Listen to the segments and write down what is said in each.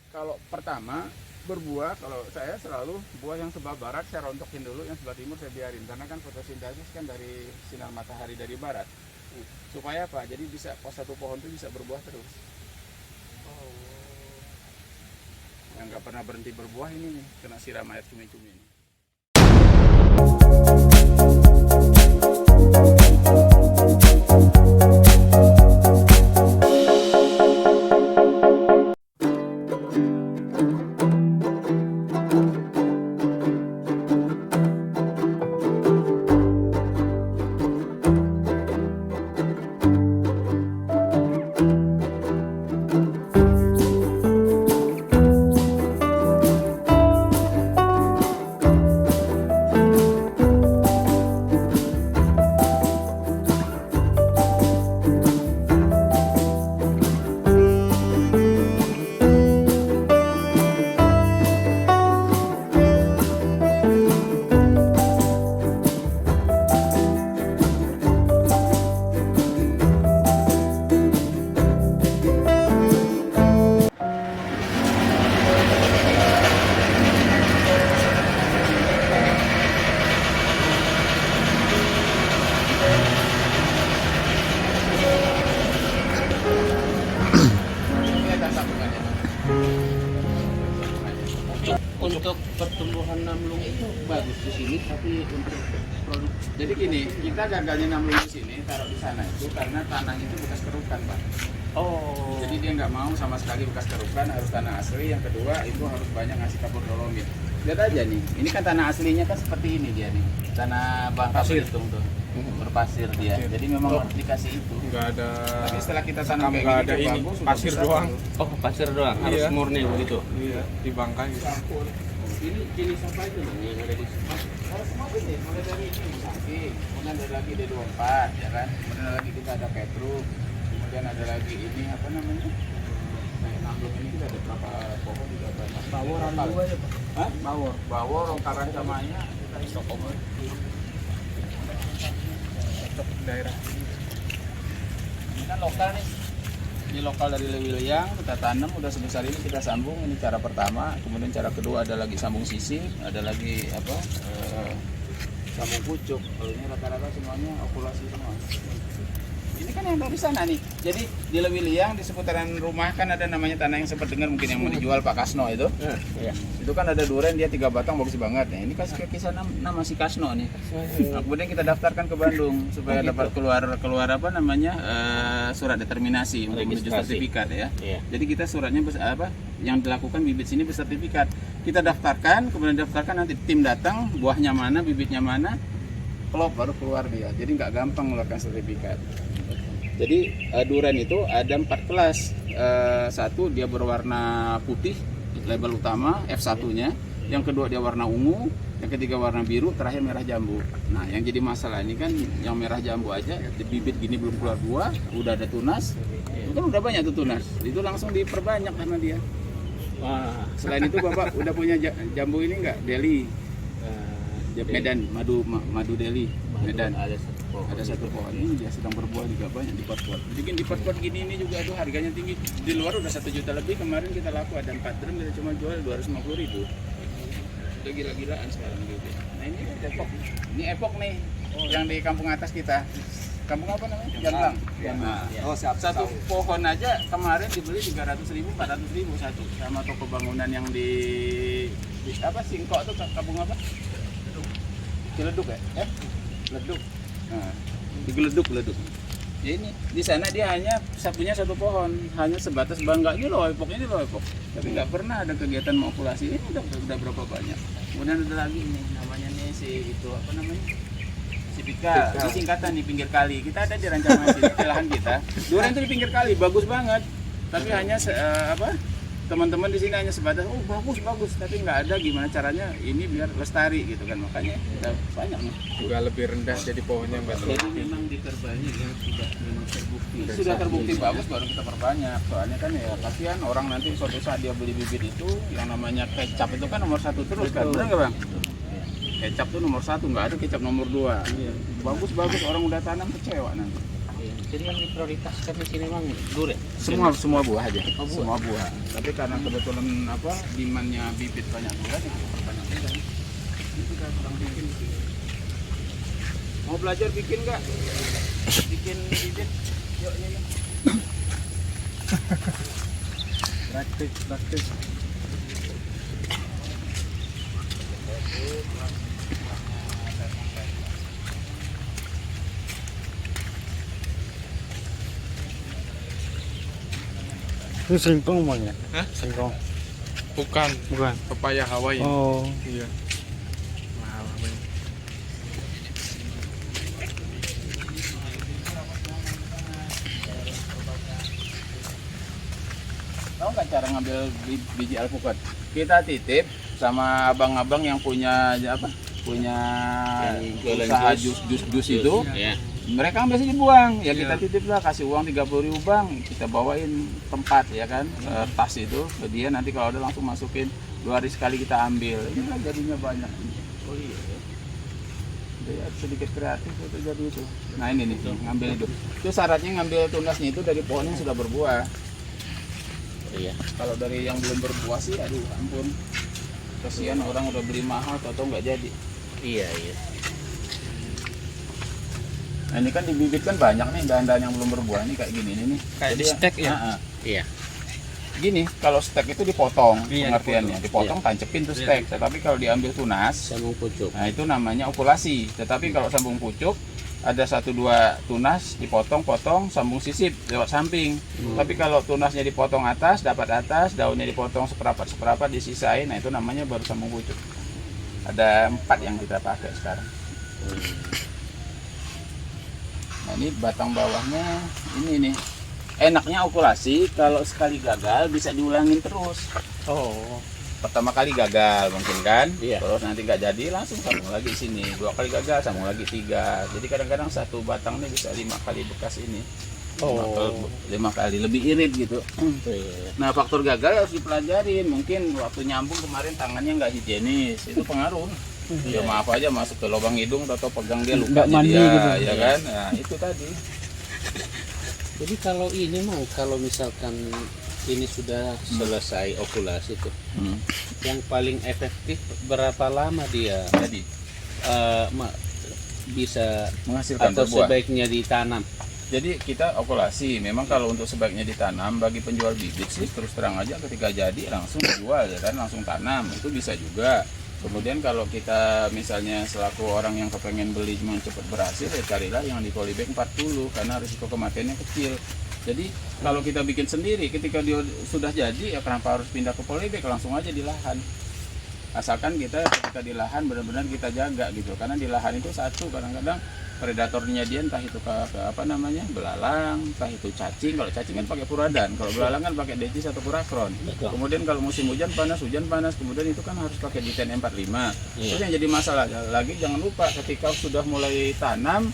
Kalau pertama berbuah, kalau saya selalu buah yang sebelah barat saya rontokin dulu, yang sebelah timur saya biarin karena kan fotosintesis kan dari sinar matahari dari barat. Supaya apa? Jadi bisa satu pohon itu bisa berbuah terus. Yang nggak pernah berhenti berbuah ini nih, kena siram air cumi-cumi ini. Untuk pertumbuhan namlung itu bagus di sini, tapi untuk produk. Jadi gini, kita gagalnya namlung di sini, taruh di sana itu karena tanahnya itu bekas kerukan, Pak. Oh. Jadi dia nggak mau sama sekali bekas kerukan, harus tanah asli. Yang kedua itu harus banyak ngasih kapur dolomit. Lihat aja nih, ini kan tanah aslinya kan seperti ini dia nih, tanah Bangka Belitung tuh, berpasir dia. Jadi memang harus dikasih itu. Nggak ada. Tapi setelah kita tanam kayak nggak gini, ada dia ini, bagus, sudah pasir besar, doang. bagus. Oh, pasir doang, harus Iya. murni begitu. Iya, di Bangka gitu. Ini jenis apa itu Bang, yang ada di sini? Kalau semua ini, mulai dari ini samping, kemudian ada lagi D24, ya kan? Kemudian ada lagi kita ada Petruk, kemudian ada lagi ini apa namanya? Kayak namlung ini kita ada berapa pohon juga banyak. Bawor ada dua ya Pak? Hah? Bawor. Bawor, longkaran samanya, kita stok obat. Untuk daerah. Ini kan lokal nih. Ini lokal dari Lewiliang, kita tanam udah sebesar ini, kita sambung. Ini cara pertama, kemudian cara kedua ada lagi sambung sisip, ada lagi apa? Sambung pucuk. Kalau ini rata-rata semuanya okulasi semua. Ini kan yang dari sana nih. Jadi di Lewiliang di seputaran rumah kan ada namanya tanah yang sempat dengar mungkin yang mau dijual Pak Kasno itu. Iya. Itu kan ada duren dia 3 batang bagus banget. Nah, ini kasih kisah nama si Kasno nih. Nah, kemudian kita daftarkan ke Bandung supaya dapat keluar apa namanya surat determinasi untuk menuju Registrasi. sertifikat ya. Iya. Jadi kita suratnya yang dilakukan bibit sini bersertifikat. Kita daftarkan, kemudian daftarkan nanti tim datang, buahnya mana, bibitnya mana, klop baru keluar dia. Jadi nggak gampang mengeluarkan sertifikat. Jadi duren itu ada 4 kelas. Satu dia berwarna putih, label utama F1-nya. Yang kedua dia warna ungu, yang ketiga warna biru, terakhir merah jambu. Nah, yang jadi masalah ini kan yang merah jambu aja, bibit gini belum keluar buah, udah ada tunas. Itu kan udah banyak tuh tunas. Itu langsung diperbanyak sama dia. Wah. Selain itu Bapak udah punya jambu ini enggak? Delhi. Medan, madu Delhi, Medan. Ada satu pohon ini dia sedang berbuah juga banyak di pot-pot. Bikin di pot-pot gini ini juga aduh harganya tinggi. Di luar udah 1 juta lebih, kemarin kita laku ada 4 drum kita cuma jual 250.000. Udah gila-gilaan sekarang gitu. Nah ini epok. Ini epok nih yang di kampung atas kita. Kampung apa namanya? Jamblang. Nah, Oh siap. satu pohon aja kemarin dibeli 300.000, 400.000 satu. Sama toko bangunan yang di apa Singkok tuh kampung apa? Ciledug ya? Ledug. Nah, digeleduk. Ya ini di sana dia hanya punya 1 pohon, hanya sebatas bangga ini loh epok. Tapi nggak pernah ada kegiatan okulasi. Ini udah berapa banyak. Kemudian ada lagi nih namanya nih si itu apa namanya? Si Pika. Ini singkatan di pinggir kali. Kita ada di rancangan sini di lahan kita. Duren itu di pinggir kali, bagus banget. Tapi hanya teman-teman di sini hanya sebatas oh bagus tapi nggak ada gimana caranya ini biar lestari gitu kan, makanya udah banyak nih. Juga lebih rendah jadi pohonnya Mbak. Jadi memang diperbanyak yang tidak memang terbukti. Sudah terbukti bagus baru kita perbanyak, soalnya kan ya kasihan orang nanti suatu saat dia beli bibit itu yang namanya kecap itu kan nomor 1 terus kan, benar nggak Bang? Kecap tuh nomor 1, nggak ada kecap nomor 2. Bagus orang udah tanam kecewa nanti. Jadi yang diprioritaskan di sini memang durian. Semua buah aja. Oh, buah. Semua buah. Tapi karena kebetulan apa demandnya bibit banyak durian, ya kita perbanyak durian. Ini kita sedang bikin. Mau belajar bikin nggak? Bikin bibit? Yuk, yuk. Praktis. Ini singkong bang ya? Hah? Singkong. Bukan, Bukan. pepaya Hawaii. Oh. Iya. Mahal banget. Tahu nggak cara ngambil biji alpukat? Kita titip sama abang-abang yang punya apa? Punya Yang jualan usaha jus itu. Ya. Mereka ambil saja buang, ya Iya. kita titip lah, kasih uang 30.000 bang, kita bawain tempat ya kan, tas itu, ke dia nanti kalau ada langsung masukin 2 hari sekali kita ambil, ini lah jadinya banyak. Oh iya, ya, sedikit kreatif itu jadi itu. Nah ini nih, ngambil itu syaratnya ngambil tunasnya itu dari pohon yang sudah berbuah. Iya. Kalau dari yang belum berbuah sih, aduh ampun, kasihan orang udah beli mahal, atau nggak jadi. Iya. Nah ini kan di bibit kan banyak nih dahan-dahan yang belum berbuah nih kayak gini nih. Kayak Jadi di stek ya? Iya. Gini, kalau stek itu dipotong, Iya, pengertiannya, dipotong tancepin tuh Iya. stek. Tetapi kalau diambil tunas, Sambung pucuk. nah itu namanya okulasi. Tetapi kalau sambung pucuk, ada 1-2 tunas dipotong-potong, sambung sisip lewat samping. Tapi kalau tunasnya dipotong atas, dapat atas, daunnya dipotong seperapat disisain, nah itu namanya baru sambung pucuk. Ada 4 yang kita pakai sekarang. Nah ini batang bawahnya ini nih. Enaknya okulasi kalau sekali gagal bisa diulangin terus. Oh. Pertama kali gagal mungkin kan, Iya. terus nanti nggak jadi langsung sambung lagi sini. 2 kali gagal sambung lagi 3. Jadi kadang-kadang satu batang ini bisa 5 kali bekas ini. 5 kali lebih irit gitu. Nah faktor gagal harus dipelajarin. Mungkin waktu nyambung kemarin tangannya nggak higienis, itu pengaruh. Ya maaf aja masuk ke lubang hidung atau pegang dia luka Nggak mandi dia, gitu. ya kan? Nah itu tadi. Jadi kalau ini mau kalau misalkan ini sudah selesai okulasi tuh, yang paling efektif berapa lama dia Jadi bisa menghasilkan atau berbuah. sebaiknya ditanam? Jadi kita okulasi. Memang kalau untuk sebaiknya ditanam bagi penjual bibit sih terus terang aja ketika jadi langsung dijual ya kan, langsung tanam itu bisa juga. Kemudian kalau kita misalnya selaku orang yang kepengen beli cuma cepat berhasil ya carilah yang di polybag 40 karena risiko kematiannya kecil. Jadi kalau kita bikin sendiri ketika dia sudah jadi ya kenapa harus pindah ke polybag, langsung aja di lahan. Asalkan kita ketika di lahan benar-benar kita jaga gitu, karena di lahan itu satu kadang-kadang predatornya dia entah itu ke apa namanya belalang, entah itu cacing. Kalau cacing kan pakai puradan, kalau belalang kan pakai decis atau purakron. Betul. Kemudian kalau musim hujan panas, kemudian itu kan harus pakai Diten 45. Iya. Terus yang jadi masalah lagi jangan lupa ketika sudah mulai tanam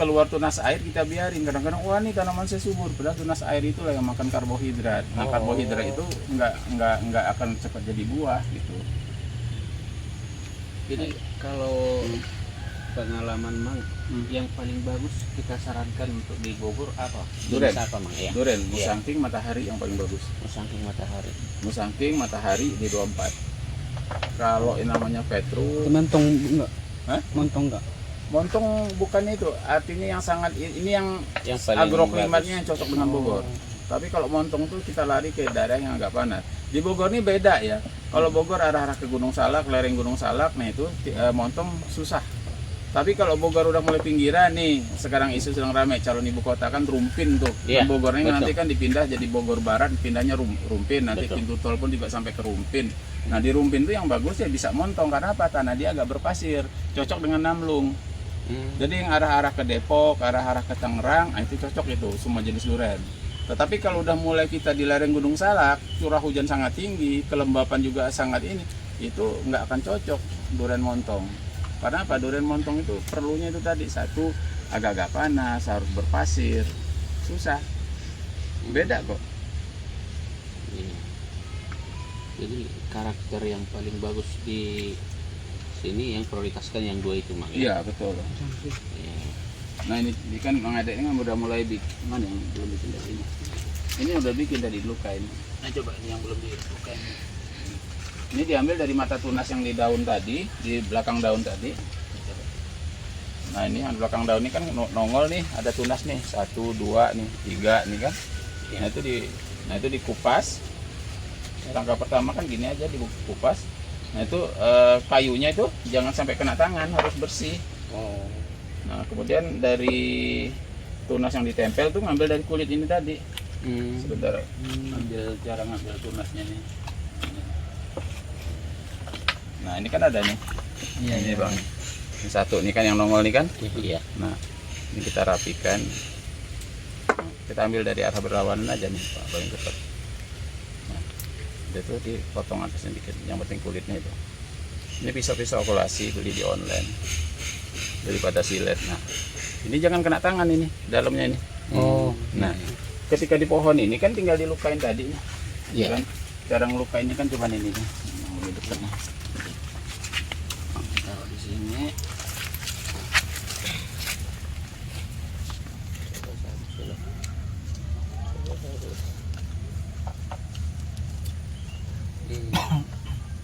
keluar tunas air kita biarin. Kadang-kadang wah nih tanaman saya subur, padahal tunas air itulah yang makan karbohidrat. Nah karbohidrat itu nggak akan cepat jadi buah gitu. Jadi kalau pengalaman Mang, yang paling bagus kita sarankan untuk di Bogor apa? Duren. Jenis apa Mang? Ya. Duren, Iya. musangking matahari yang paling bagus. Saking matahari. Musangking matahari di 24. Kalau yang namanya Petru, Mentong enggak? Hah? Mentong enggak? montong bukan itu. Artinya yang sangat ini yang Yang paling agroklimatnya bagus. yang cocok dengan Bogor. Tapi kalau montong tuh kita lari ke daerah yang agak panas. Di Bogor ini beda ya. Kalau Bogor arah-arah ke Gunung Salak, lereng Gunung Salak, nah itu montong susah. Tapi kalau Bogor udah mulai pinggiran nih, sekarang isu sedang ramai calon ibu kota kan Rumpin tuh. Iya, Dan Bogornya betul. nanti kan dipindah jadi Bogor Barat, pindahnya Rumpin. Nanti Betul. pintu tol pun juga sampai ke Rumpin. Nah di Rumpin tuh yang bagus ya bisa montong karena apa? Tanah dia agak berpasir, cocok dengan Namlung. Jadi yang arah-arah ke Depok, arah-arah ke Tangerang, nah itu cocok itu semua jenis duren. Tetapi kalau udah mulai kita di lereng Gunung Salak, curah hujan sangat tinggi, kelembapan juga sangat ini, itu nggak akan cocok duren montong. Karena apa? Duren montong itu perlunya itu tadi satu agak-agak panas, harus berpasir, susah. Beda kok. Iya. Jadi karakter yang paling bagus di sini yang prioritaskan yang 2 itu Mang. Iya betul. Iya. Nah ini kan Mang Ade ini kan udah mulai bikin, mana yang belum bikin dari ini? Ini udah bikin tadi dilukain. Nah coba ini yang belum dilukain. Ini diambil dari mata tunas yang di daun tadi, di belakang daun tadi. Nah ini yang belakang daun ini kan nongol nih, ada tunas nih, 1, 2 nih, 3 nih kan. Nah itu dikupas. Langkah pertama kan gini aja dikupas. Nah itu kayunya itu jangan sampai kena tangan, harus bersih. Oh. Nah kemudian dari tunas yang ditempel tuh ngambil dari kulit ini tadi. Sebentar, ambil cara ngambil tunasnya nih. Nah ini kan ada nih. Iya, ini bang. Ini satu nih kan yang nongol nih kan. Iya. Nah ini kita rapikan. Kita ambil dari arah berlawanan aja nih Pak, paling cepat. Nah itu dipotong atasnya dikit. Yang penting kulitnya itu. Ini pisau-pisau okulasi beli di online daripada silet. Nah ini jangan kena tangan ini dalamnya ini. Oh. Nah ketika di pohon ini kan tinggal dilukain tadi. Iya. Kan? Cara ngelukainnya kan cuma ini nih. Lebih dekat nih. Taruh di sini.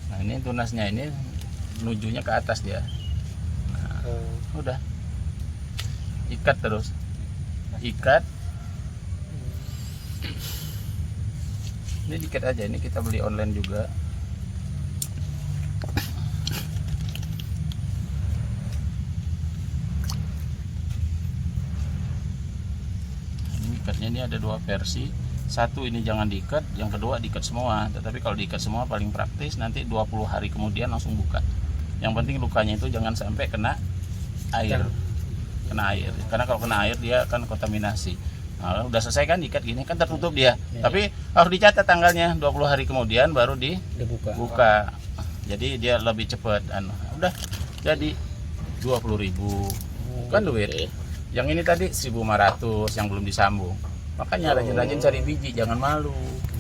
Nah ini tunasnya ini menujunya ke atas dia. Nah, udah ikat terus, ikat. Ini dikit aja, ini kita beli online juga. Ini ikatnya ini ada 2 versi. Satu ini jangan diikat, yang kedua diikat semua. Tetapi kalau diikat semua paling praktis, nanti 20 hari kemudian langsung buka. Yang penting lukanya itu jangan sampai kena air. Kena air. Karena kalau kena air dia akan kontaminasi. Nah, udah selesai kan diikat gini kan tertutup dia. Tapi harus dicatat tanggalnya, 20 hari kemudian baru dibuka. Jadi dia lebih cepat. Udah jadi 20.000 kan duit. Yang ini tadi 1.500 yang belum disambung. Makanya rajin-rajin cari biji, jangan malu.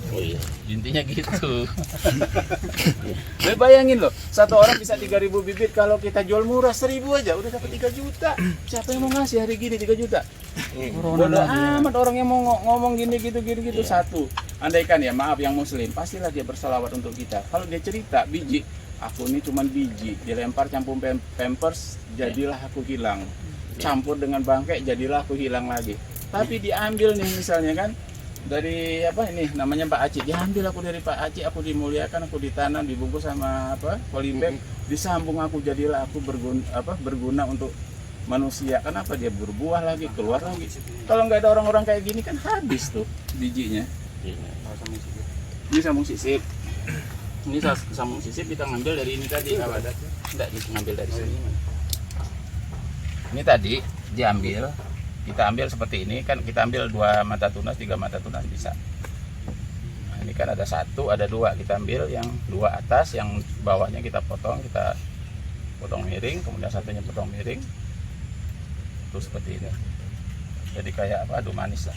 Oh iya. Intinya gitu. Lo bayangin loh, satu orang bisa 3.000 bibit, kalau kita jual murah 1.000 aja udah dapat 3 juta. Siapa yang mau ngasih hari gini 3 juta? Bodoh amat orang yang mau ngomong gini gitu. Satu, andaikan ya maaf yang muslim, pastilah dia berselawat untuk kita. Kalau dia cerita biji, aku ini cuman biji, dilempar campur pampers, jadilah aku hilang. Campur dengan bangkai, jadilah aku hilang lagi. Tapi diambil nih misalnya kan dari apa ini namanya Pak Aci, diambil aku dari Pak Aci, aku dimuliakan, aku ditanam, dibungkus sama apa polybag, disambung aku jadilah aku berguna untuk manusia. Kenapa dia berbuah lagi, keluar lagi. Kalau nggak ada orang-orang kayak gini kan habis tuh bijinya. Ini sambung sisip. Ini sambung sisip kita ngambil dari ini tadi kalau ada. Enggak, ngambil dari sini. Ini tadi diambil, kita ambil seperti ini kan, kita ambil 2 mata tunas, 3 mata tunas bisa. Nah, ini kan ada 1, ada 2, kita ambil yang 2 atas, yang bawahnya kita potong miring, kemudian satunya potong miring. Terus seperti ini. Jadi kayak apa, adu manis lah.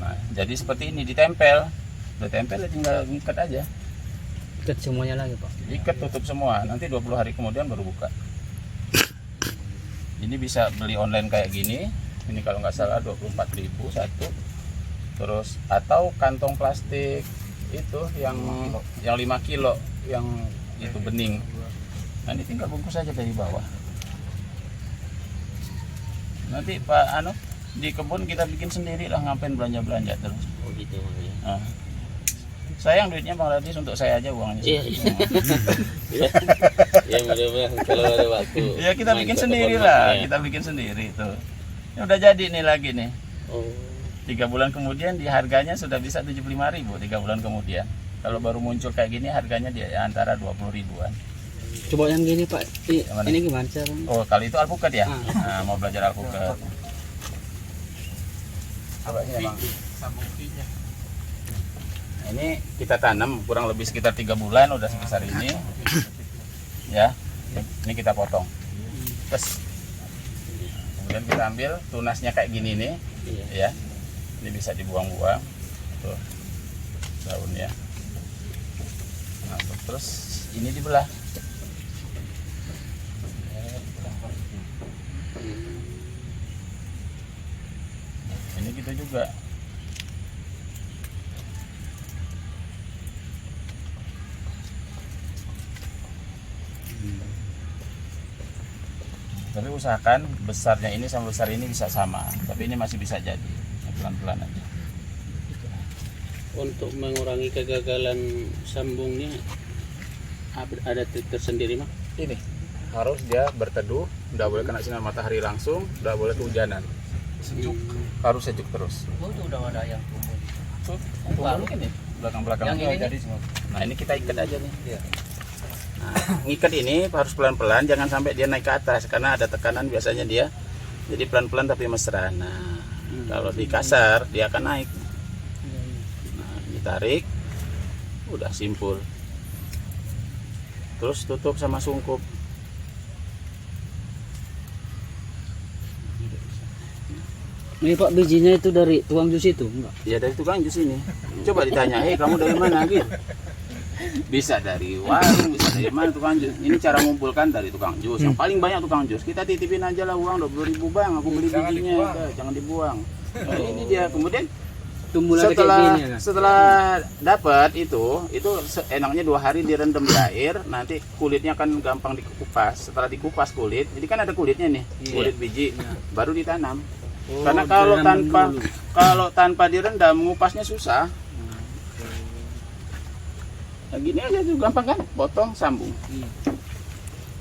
Nah, jadi seperti ini ditempel. Udah tempel ya tinggal ngikat aja. Ikat semuanya lagi Pak. Ikat tutup semua, nanti 20 hari kemudian baru buka. Ini bisa beli online kayak gini. Ini kalau nggak salah 24.000 satu. Terus atau kantong plastik itu yang 5 kilo yang itu bening. Nah ini tinggal bungkus aja dari bawah. Nanti Pak di kebun kita bikin sendiri lah, ngapain belanja terus. Oh gitu. Nah, sayang duitnya Bang Radis, untuk saya aja uangnya. Iya. Ya mudah-mudahan kalau ada waktu. Ya kita bikin sendiri lah, kita bikin sendiri tuh. Ya udah jadi nih lagi nih. Oh. 3 bulan kemudian di harganya sudah bisa 75.000 3 bulan kemudian. Kalau baru muncul kayak gini harganya di antara 20.000-an. Coba yang gini Pak. Yang mana? Ini gimana caranya? Oh, kali itu alpukat ya? Nah, mau belajar alpukat. Coba ini Bang. Nah, ini kita tanam kurang lebih sekitar 3 bulan udah sebesar ini. Ya. Ini kita potong. Terus kemudian kita ambil tunasnya kayak gini nih. Ya. Ini bisa dibuang-buang. Tuh. Daunnya. Nah, terus ini dibelah. Tapi usahakan besarnya ini sama besar ini bisa sama. Tapi ini masih bisa jadi. Pelan-pelan aja. Untuk mengurangi kegagalan sambungnya ada trik tersendiri mah? Ini harus dia berteduh, nggak boleh kena sinar matahari langsung, nggak boleh kehujanan. Sejuk. Harus sejuk terus. Oh, itu udah ada yang tumbuh. Tuh, mungkin nih belakang-belakang. Yang ini jadi semua. Nah ini kita ikat aja nih. Nah, ngikat ini harus pelan-pelan, jangan sampai dia naik ke atas karena ada tekanan biasanya dia. Jadi pelan-pelan tapi mesra. Nah, kalau di kasar dia akan naik. Nah, ditarik, udah simpul. Terus tutup sama sungkup. Ini Pak, bijinya itu dari tukang jus itu enggak? Ya dari tukang jus ini. Coba ditanya, kamu dari mana gitu? Bisa dari warung, bisa dari mana tukang jus. Ini cara ngumpulkan dari tukang jus. Yang paling banyak tukang jus. Kita titipin aja lah uang 20.000 bang, aku beli bijinya. Jangan dibuang. Nah, ini dia. Kemudian setelah dapat itu enaknya 2 hari direndam di air, nanti kulitnya akan gampang dikupas. Setelah dikupas kulit, jadi kan ada kulitnya nih, kulit biji, baru ditanam. Karena kalau tanpa direndam ngupasnya susah. Nah, gini aja tuh gampang kan, potong sambung.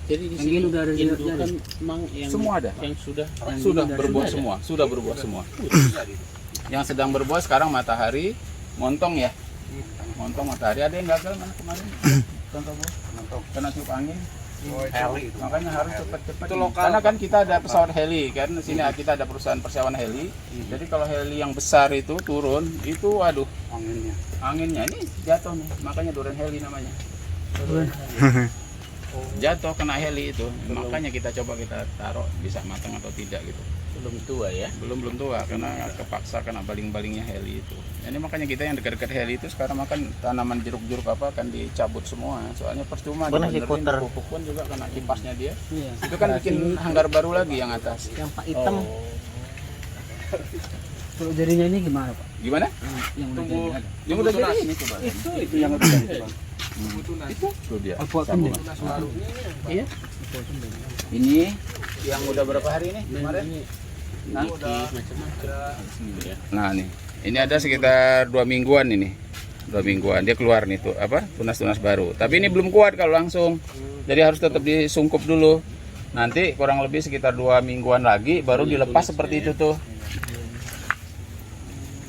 Jadi di Yang sini ini udah ada indukan mang yang Semua ada. yang Sudah berbuah semua, sudah berbuah semua. Yang sedang berbuah sekarang matahari, montong ya. Montong matahari, ada yang gagal mana kemarin? Contoh Bu, montong kena tiup angin. Heli. Makanya harus cepat-cepat. Karena kan kita ada pesawat heli kan, di sini kita ada perusahaan perseroan heli. Jadi kalau heli yang besar itu turun, itu aduh anginnya ini jatuh nih. Makanya duren heli namanya. Jatuh kena heli itu. Makanya kita coba kita taruh bisa matang atau tidak gitu. belum tua ya. Belum tua karena kepaksa kena baling-balingnya heli itu. Ini makanya kita yang dekat-dekat heli itu sekarang makan tanaman jeruk-jeruk apa akan dicabut semua. Soalnya percuma dibenerin, pupuk pun juga kena kipasnya dia. Iya. Itu kan bikin hanggar baru lagi yang atas. Yang Pak hitam. Kalau jadinya ini gimana Pak? Gimana? Yang udah Tunggu. jadi ada. Yang udah jadi ini coba. Itu yang udah jadi coba. Itu tuh dia. Alpuatum deh. Iya. Ini yang udah berapa hari ini kemarin? Nah, nah nih, ini ada sekitar 2 mingguan ini, 2 mingguan dia keluar nih tuh apa tunas-tunas baru. Tapi ini belum kuat kalau langsung, jadi harus tetap disungkup dulu. Nanti kurang lebih sekitar 2 mingguan lagi baru dilepas seperti itu tuh.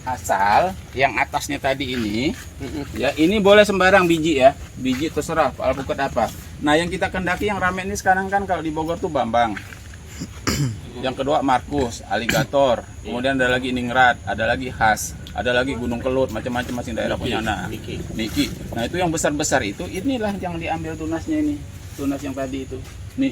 Asal yang atasnya tadi ini, ya ini boleh sembarang biji ya, biji terserah alpukat apa. Nah yang kita kendaki yang rame ini sekarang kan kalau di Bogor tuh Bambang. Yang kedua Markus, Aligator, kemudian ada lagi Ningrat, ada lagi Khas, ada lagi Gunung Kelut, macam-macam masing daerah punya. Nah, Miki. Nah itu yang besar-besar itu, inilah yang diambil tunasnya ini, tunas yang tadi itu. Nih,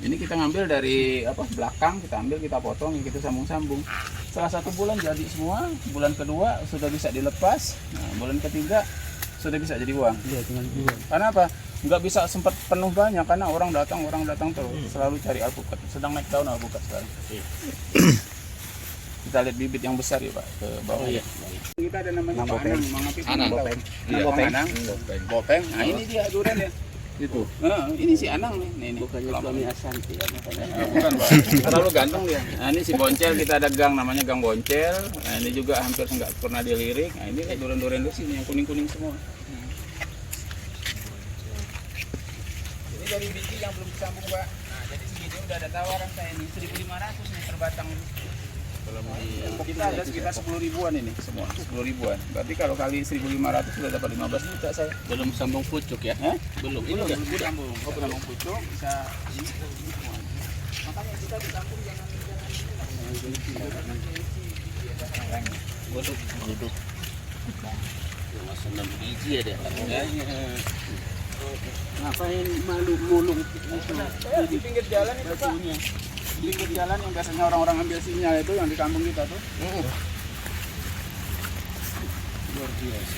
ini kita ngambil dari apa belakang, kita ambil, kita potong, kita sambung-sambung. Setelah 1 bulan jadi semua, bulan kedua sudah bisa dilepas, nah, bulan ketiga sudah bisa jadi uang. Iya, tinggal dua. Karena apa? Nggak bisa sempat penuh banyak karena orang datang terus selalu cari alpukat. Sedang naik daun alpukat sekarang. Kita lihat bibit yang besar ya Pak ke bawah. Oh, iya. Kita ada namanya Anang, Anang. Bopeng. Bopeng. Nah ini dia durian ya. Itu. Nah, ini si Anang nih. Ini. Bukannya suami Asanti ya, Bukan Pak. Terlalu ganteng dia. Nah ini si Boncel, kita ada gang namanya Gang Boncel. Nah ini juga hampir nggak pernah dilirik. Nah ini durian-durian di sini yang kuning-kuning semua. Ini dari biji yang belum disambung Pak. Nah jadi segini udah ada tawaran saya ini 1.500 nih per batang. Kita ada sekitar 10 ribuan ini semua, 10 ribuan. Berarti kalau kali 1.500 sudah dapat 15 juta saya. belum sambung pucuk ya? Belum. Ini udah sambung. Oh, sambung pucuk bisa ini semua. Makanya kita disambung jangan Duduk. Masa 6 biji ada. Ngapain malu mulung? di pinggir jalan itu Pak. Di pinggir jalan yang biasanya orang-orang ambil sinyal itu yang di kampung kita tuh. Luar biasa.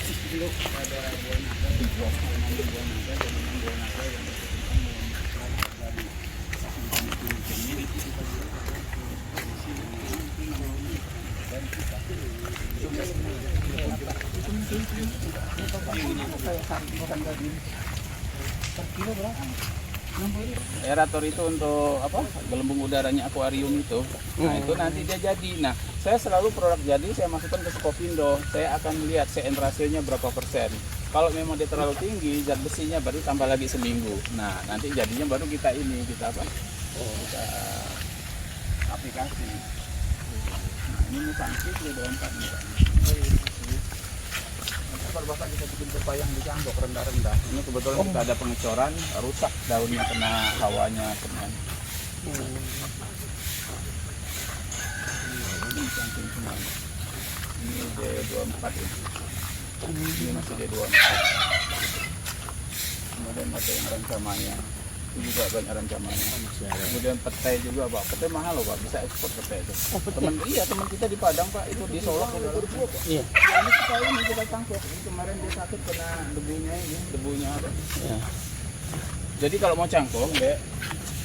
Aerator itu untuk apa? Gelembung udaranya akuarium itu. Nah, itu nanti dia jadi. Nah, saya selalu produk jadi saya masukkan ke Skopindo. Saya akan lihat CN rasionya berapa persen. Kalau memang dia terlalu tinggi, zat besinya baru tambah lagi seminggu. Nah, nanti jadinya baru kita apa? Kita aplikasi. Nah, ini musangki sudah 24 nih, Pak. Kalau Bapak kita bikin pepaya yang dicangkok rendah-rendah. Ini kebetulan kita ada pengecoran, rusak daunnya kena hawanya semen. Ini cangkung semua. Ini D24 ini. Ini masih D24. Kemudian ada yang rancamanya. Itu juga banyak rancamanya. Kemudian petai juga, Pak. Petai mahal loh, Pak. Bisa ekspor petai itu. Teman kita di Padang, Pak. Itu di Solok itu. Iya. Ini kita cangkok. Ini kemarin dia sakit kena debunya apa? Ya. Jadi kalau mau cangkok, Dek,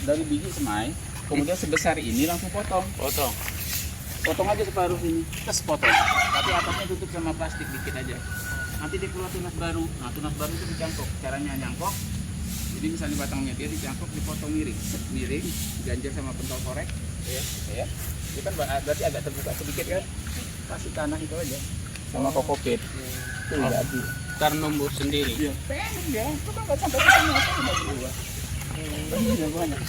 dari biji semai, kemudian sebesar ini langsung potong. Potong aja separuh sini. Terus potong. Tapi atasnya tutup sama plastik dikit aja. Nanti dia keluar tunas baru. Nah, tunas baru itu dicangkok. Caranya nyangkok. Jadi misalnya batangnya dia dicangkok, dipotong miring, ganjel sama pentol korek. Ya. Itu kan berarti agak terbuka sedikit kan? Kasih tanah itu aja. Sama kokopit. Itu jadi. Ntar numbuh sendiri. Iya. Pendek ya. Itu kan nggak sampai ke sana, itu udah berubah. Banyak.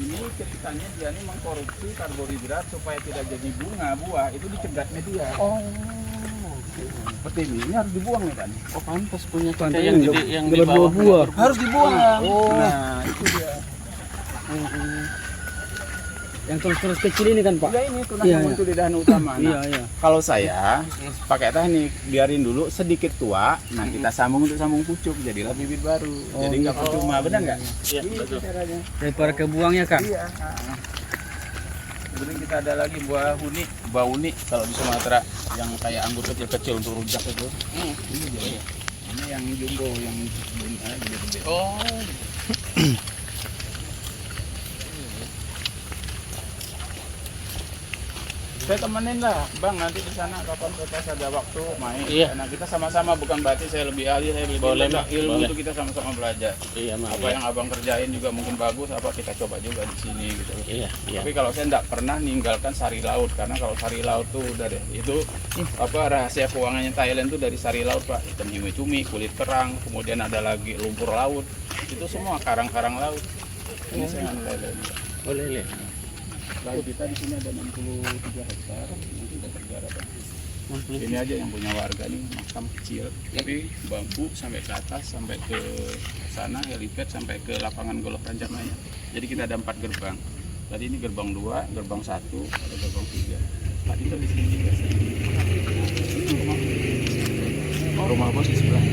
Ini ceritanya dia ini mengkorupsi karbohidrat supaya tidak jadi bunga buah, itu dicegat media. Seperti ini harus dibuang nih kan? Oh, pantas punya kita Pantas yang yang gede yang di di bawah. buah. Harus dibuang. Oh. Nah, itu dia. Yang terus kecil ini kan, Pak? Ya ini tunas Iya, yang iya. muncul di dahan utama. Nah, Iya. kalau saya pakai teknik biarin dulu sedikit tua, nah kita sambung untuk sambung pucuk, jadilah bibit baru. Jadi nggak percuma, benar nggak? Iya, Itu betul. caranya. Daripada kebuangnya, Kang? Iya. Kemudian kita ada lagi buah uni kalau di Sumatera yang kayak anggur kecil-kecil untuk rujak itu. Iya. Ini yang jumbo yang gede-gede. Oh. Saya temenin lah, Bang, nanti di sana kapan pas ada waktu main. Iya. Karena kita sama-sama, bukan berarti saya lebih ahli, saya lebih Boleh, pintar. Mbak. Ilmu Boleh. itu kita sama-sama belajar. Iya, Mak. Apa yang Abang kerjain juga mungkin bagus, apa kita coba juga di sini gitu. Iya. Tapi kalau saya enggak pernah ninggalkan sari laut, karena kalau sari laut tuh udah deh, itu apa rahasia keuangannya Thailand tuh dari sari laut, Pak. Ikan hiu cumi, kulit kerang, kemudian ada lagi lumpur laut. Itu semua karang-karang laut. Ini saya nggak lele. Oh, lele. Laut kita di sini ada 63 hektar, nanti udah tergarap. Ini aja yang punya warga nih, makam kecil, tapi bambu sampai ke atas, sampai ke sana, helipad sampai ke lapangan golf Rancamaya. Jadi kita ada 4 gerbang. Tadi ini gerbang 2, gerbang 1, ada gerbang 3. Tadi dari sini juga. Rumah bos di sebelah.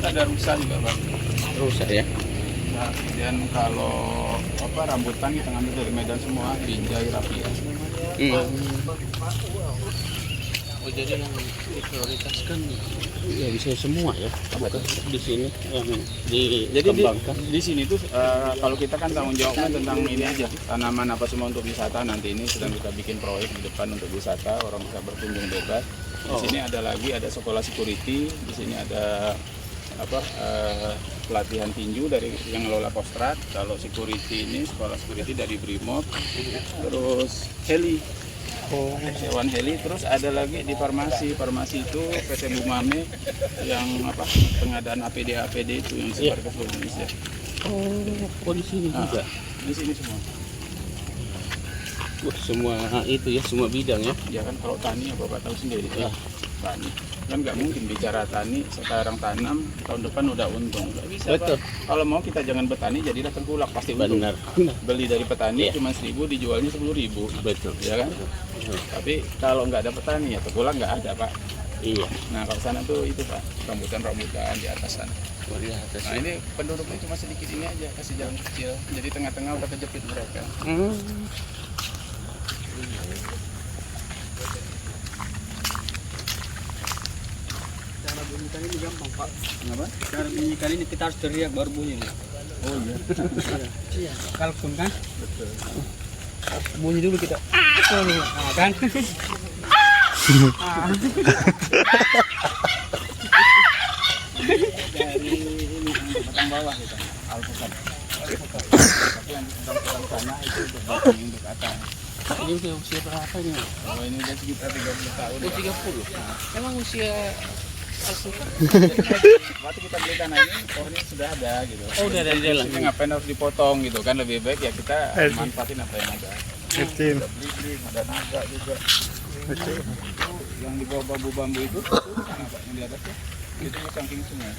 Ada rusa juga, Pak. Rusak ya. Nah, kemudian kalau apa rambutan kita ngambil dari Medan semua, binjai, rapia. Oh, jadi yang diprioritaskan ya bisa semua ya. Bukan di sini yang Jadi dikembangkan. di sini tuh kalau kita kan tanggung jawabnya tentang ini aja, tanaman apa semua untuk wisata. Nanti ini sedang kita bikin proyek di depan untuk wisata, orang bisa berkunjung bebas. Di sini ada lagi ada sekolah security, di sini ada apa pelatihan tinju dari yang ngelola Kostrad. Kalau security ini sekolah security dari Brimob, terus heli, sewan heli, terus ada lagi di farmasi itu PT Bumame yang apa pengadaan APD itu yang sebar ke seluruh Indonesia. Oh, di sini juga. Di sini semua. Wah, semua itu ya, semua bidang ya. Ya kan kalau tani ya Bapak tahu sendiri Ya. Tani kan nggak mungkin bicara tani sekarang tanam tahun depan udah untung, nggak bisa, Betul. Pak. Kalau mau kita jangan bertani jadilah tengkulak, pasti untung. Benar. Beli dari petani Iya. cuma 1.000 dijualnya 10.000, Betul. ya kan? Tapi kalau nggak ada petani ya tengkulak nggak ada, Pak. Iya. Nah kalau sana tuh itu Pak, rambutan di atas sana. Oh, di atas. Nah ini penduduknya cuma sedikit ini aja, kasih jalan kecil. Jadi tengah-tengah udah kejepit mereka. Cara bunyikan ini gampang Pak. Kenapa? Cara bunyikan ini kita harus teriak baru bunyi nih. Oh iya. Iya. Kalkun kan? Betul. Bunyi dulu kita. Ah, kan? Dari ini batang bawah kita, alpukat. Tapi yang di seberang sana itu untuk atas. Ini udah usia berapa ini? Oh ini udah sekitar 30 tahun. Oh, 30. Emang usia alpukat? Waktu kita beli tanah ini pohonnya sudah ada gitu. Oh, udah ada di dalam. Jadi ngapain harus dipotong gitu kan, lebih baik ya kita manfaatin apa yang ada. Kecil. Ada beli, ada naga juga. Itu yang di bawah bambu-bambu itu sana Pak, yang di atasnya itu samping sungai.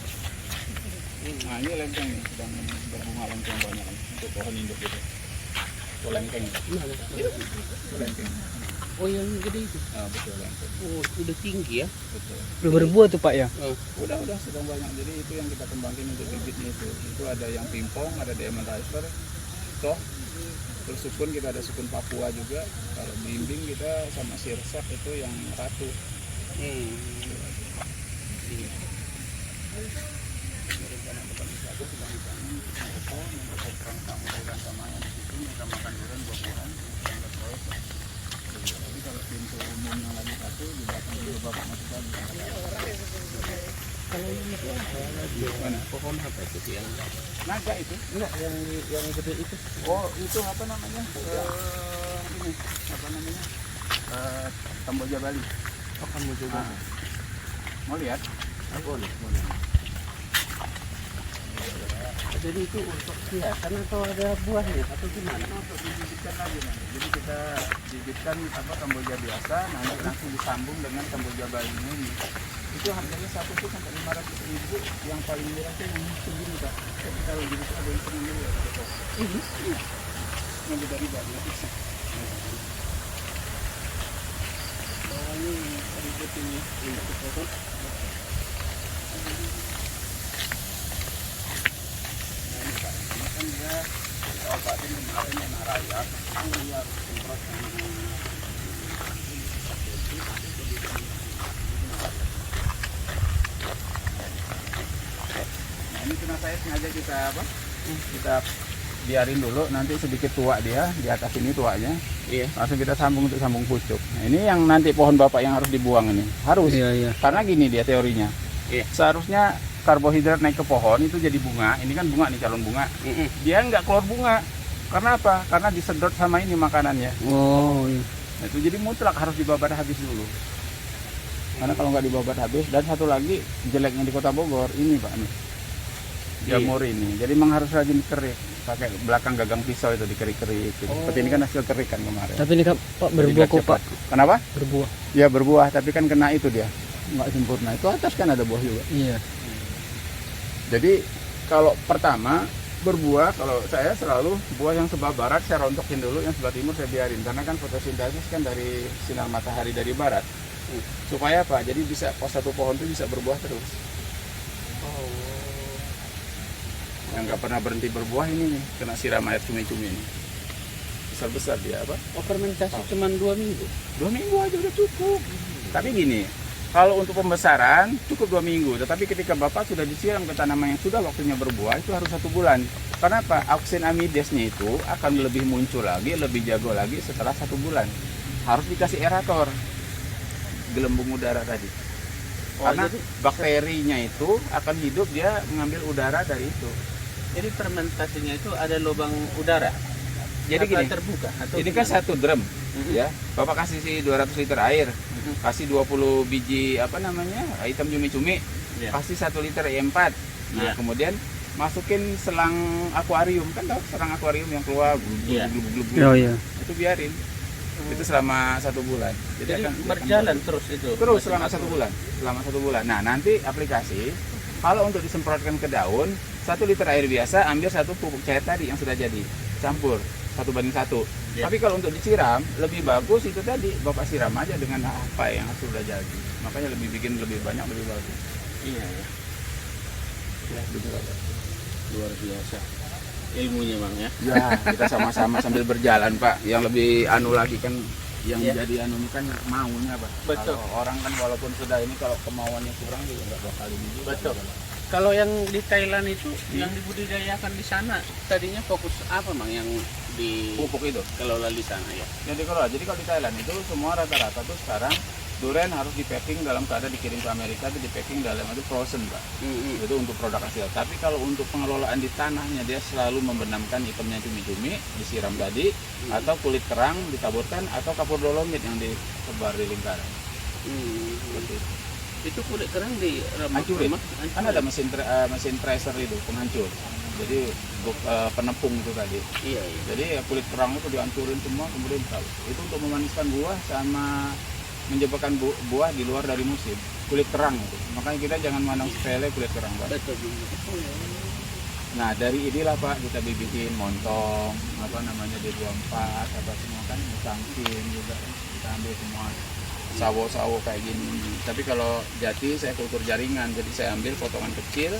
Nah ini lengkeng nih, sedang berbunga lengkeng banyak nih, untuk pohon induk itu. Oh lengkeng. Lengkeng. Oh, yang gede itu. Ah betul lengkeng. Oh, udah tinggi ya. Betul. Udah berbuah tuh Pak ya? Udah sedang banyak. Jadi itu yang kita kembangin untuk bibitnya itu. Itu ada yang pimpong, ada diamond riser, toh. Terus sukun kita ada sukun Papua juga. Kalau bimbing kita sama sirsak itu yang ratu. Tapi kalau pintu umum yang lagi satu di belakang dulu bapak masuk lagi. Kalau ini tuh apa lagi? Mana? Pohon apa itu sih yang Naga itu? enggak yang gede itu? Oh itu apa namanya? Ini apa namanya? Kamboja Bali. Oh, kamu juga. Mau lihat? Boleh. Jadi itu untuk hiasan atau ada buahnya atau gimana? Untuk dibibitkan lagi nanti. Jadi kita bibitkan apa Kamboja biasa, nanti langsung disambung dengan Kamboja Bali ini. Itu harganya satu tuh sampai 500.000. Yang paling murah tuh yang segini Pak. Tapi kalau gitu ada yang segini ya. Ini yang beda Bali ya. Oh, ini ribet ini. Ini foto. Kan dia obatin kemarin yang raya, dia harus semprot Nah ini kena saya sengaja kita apa? Kita biarin dulu, nanti sedikit tua dia di atas ini tuanya. Iya. Langsung kita sambung untuk sambung pucuk. Nah, ini yang nanti pohon bapak yang harus dibuang ini. Harus. Iya. Karena gini dia teorinya. Iya. Seharusnya karbohidrat naik ke pohon itu jadi bunga. Ini kan bunga nih, calon bunga. Dia nggak keluar bunga. Karena apa? Karena disedot sama ini makanannya. Oh iya. Nah, itu jadi mutlak harus dibabat habis dulu. Karena kalau nggak dibabat habis, dan satu lagi jeleknya di Kota Bogor ini Pak nih. Jamur ini. Jadi memang harus rajin kerik. Pakai belakang gagang pisau itu dikerik-kerik. Gitu. Seperti ini kan hasil kerik kan kemarin. Tapi ini Pak berbuah kok Pak. Kenapa? Berbuah. Ya berbuah, tapi kan kena itu dia. Nggak sempurna. Itu atas kan ada buah juga. Iya. Jadi kalau pertama berbuah, kalau saya selalu buah yang sebelah barat saya rontokin dulu, yang sebelah timur saya biarin. Karena kan fotosintesis kan dari sinar matahari dari barat. Supaya apa? Jadi bisa satu pohon itu bisa berbuah terus. Yang nggak pernah berhenti berbuah ini nih, kena siram air cumi-cumi ini. Besar-besar dia apa? Oh, fermentasi cuma 2 minggu. 2 minggu aja udah cukup. Tapi gini, kalau untuk pembesaran cukup 2 minggu. Tetapi ketika bapak sudah disiram ke tanaman yang sudah waktunya berbuah, itu harus 1 bulan. Karena apa? Aksinamidesnya itu akan lebih muncul lagi, lebih jago lagi setelah 1 bulan. Harus dikasih aerator, gelembung udara tadi. Karena bakterinya itu akan hidup, dia mengambil udara dari itu. Jadi fermentasinya itu ada lubang udara. Jadi Atau gini, terbuka atau ini kan gimana? 1 drum, ya. Bapak kasih 200 liter air, kasih 20 biji apa namanya item cumi-cumi, Iya. kasih 1 liter E4. Nah, Iya. kemudian masukin selang akuarium, kan tahu selang akuarium yang keluar Iya. glub-glub-glub. Oh iya. Itu biarin. Itu selama 1 bulan. Jadi akan berjalan terus itu. terus selama 1 bulan. Selama 1 bulan. Nah, nanti aplikasi kalau untuk disemprotkan ke daun, 1 liter air biasa ambil 1 pupuk cair tadi yang sudah jadi. Campur 1:1. Tapi kalau untuk disiram lebih bagus itu tadi Bapak siram aja dengan apa yang sudah jadi. Makanya lebih bikin lebih banyak lebih bagus. Iya ya. Ya, betul. Luar biasa ilmunya Bang ya. Ya, kita sama-sama sambil berjalan Pak. Yang lebih anu lagi kan yang Ya. jadi anu ini kan maunya Pak. Betul. Kalau orang kan walaupun sudah ini kalau kemauannya kurang juga nggak bakal ini juga. Betul. Kalau yang di Thailand itu yang dibudidayakan di sana tadinya fokus apa Bang yang di Pupuk itu. kelola di sana ya? Jadi kalau di Thailand itu semua rata-rata tuh sekarang durian harus di packing dalam keadaan dikirim ke Amerika itu di packing dalam itu frozen Pak. Itu untuk produk hasil. Tapi kalau untuk pengelolaan di tanahnya dia selalu membenamkan itemnya cumi-cumi, disiram tadi, atau kulit kerang ditaburkan atau kapur dolomit yang disebar di lingkaran. Seperti itu. Itu kulit kerang di Hancurin. Kan ada mesin tracer itu penghancur. Jadi penepung itu tadi. Iya, iya. Jadi ya, kulit kerang itu dihancurin semua kemudian ditaruh. Itu untuk memaniskan buah sama menyebabkan buah di luar dari musim. Kulit kerang itu. Makanya kita jangan mandang sepele kulit kerang Pak. Betul. Nah dari inilah Pak kita bikin montong, apa namanya D24, apa semua kan sangkin juga kan. Kita ambil semua sawo-sawo kayak gini. Tapi kalau jati saya kultur jaringan, jadi saya ambil potongan kecil,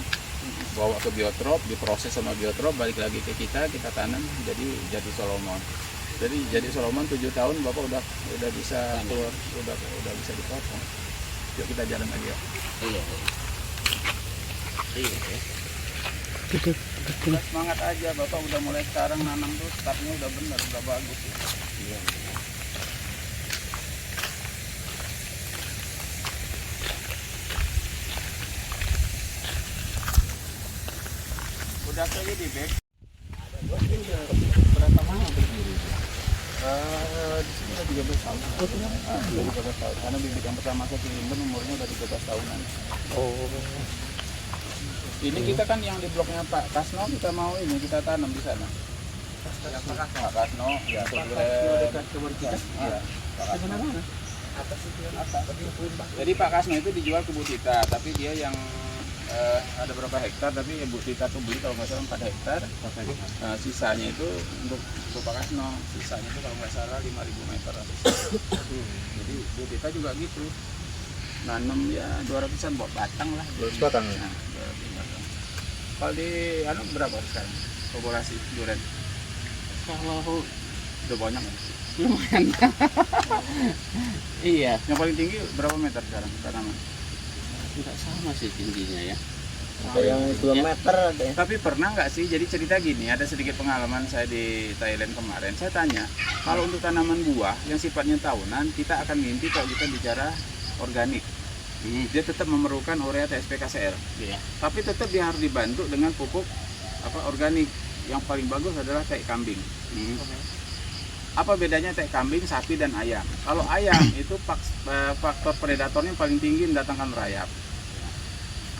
bawa ke biotrop, diproses sama biotrop, balik lagi ke kita tanam jadi jati Solomon. Jadi jadi Solomon 7 tahun Bapak udah bisa keluar, udah bisa dipotong. Yuk kita jalan lagi ya. Iya. Iya. Udah semangat aja Bapak udah mulai sekarang nanam tuh startnya udah bener, udah bagus ya. Iya. Udah kayak di bag. Berapa lama berdiri? Di sini udah 13 tahun. Udah 13 tahun. Karena bibit yang pertama saya kirimkan umurnya udah 13 tahunan. Oh. Ini kita kan yang di bloknya Pak Kasno kita mau ini kita tanam di sana. Pak Kasno, ya dekat kebun kita. Iya. Sebenarnya Jadi Pak Kasno itu dijual ke Bu Tita, tapi dia yang ada berapa hektar, tapi Bu Tita tuh beli kalau nggak salah 4 hektar. Sisanya itu untuk Pak Kasno, sisanya itu kalau nggak salah 5.000 meter. Jadi Bu Tita juga gitu, nanam ya 200-an buat batang lah. 200 batang ya? Nah, 200 batang. Kalau di anu berapa sekarang populasi durian? kalau Udah banyak ya? lumayan. Iya. Yang paling tinggi berapa meter sekarang tanaman? Tidak sama sih tingginya ya. Ada yang 2 meter ada ya. Tapi pernah nggak sih, jadi cerita gini, ada sedikit pengalaman saya di Thailand kemarin, saya tanya, kalau untuk tanaman buah yang sifatnya tahunan, kita akan mimpi kalau kita bicara organik. Dia tetap memerlukan urea TSP KCl, Iya. tapi tetap dia harus dibantu dengan pupuk organik. Yang paling bagus adalah tai kambing. Apa bedanya tai kambing, sapi, dan ayam? Kalau ayam itu faktor predatornya paling tinggi mendatangkan rayap.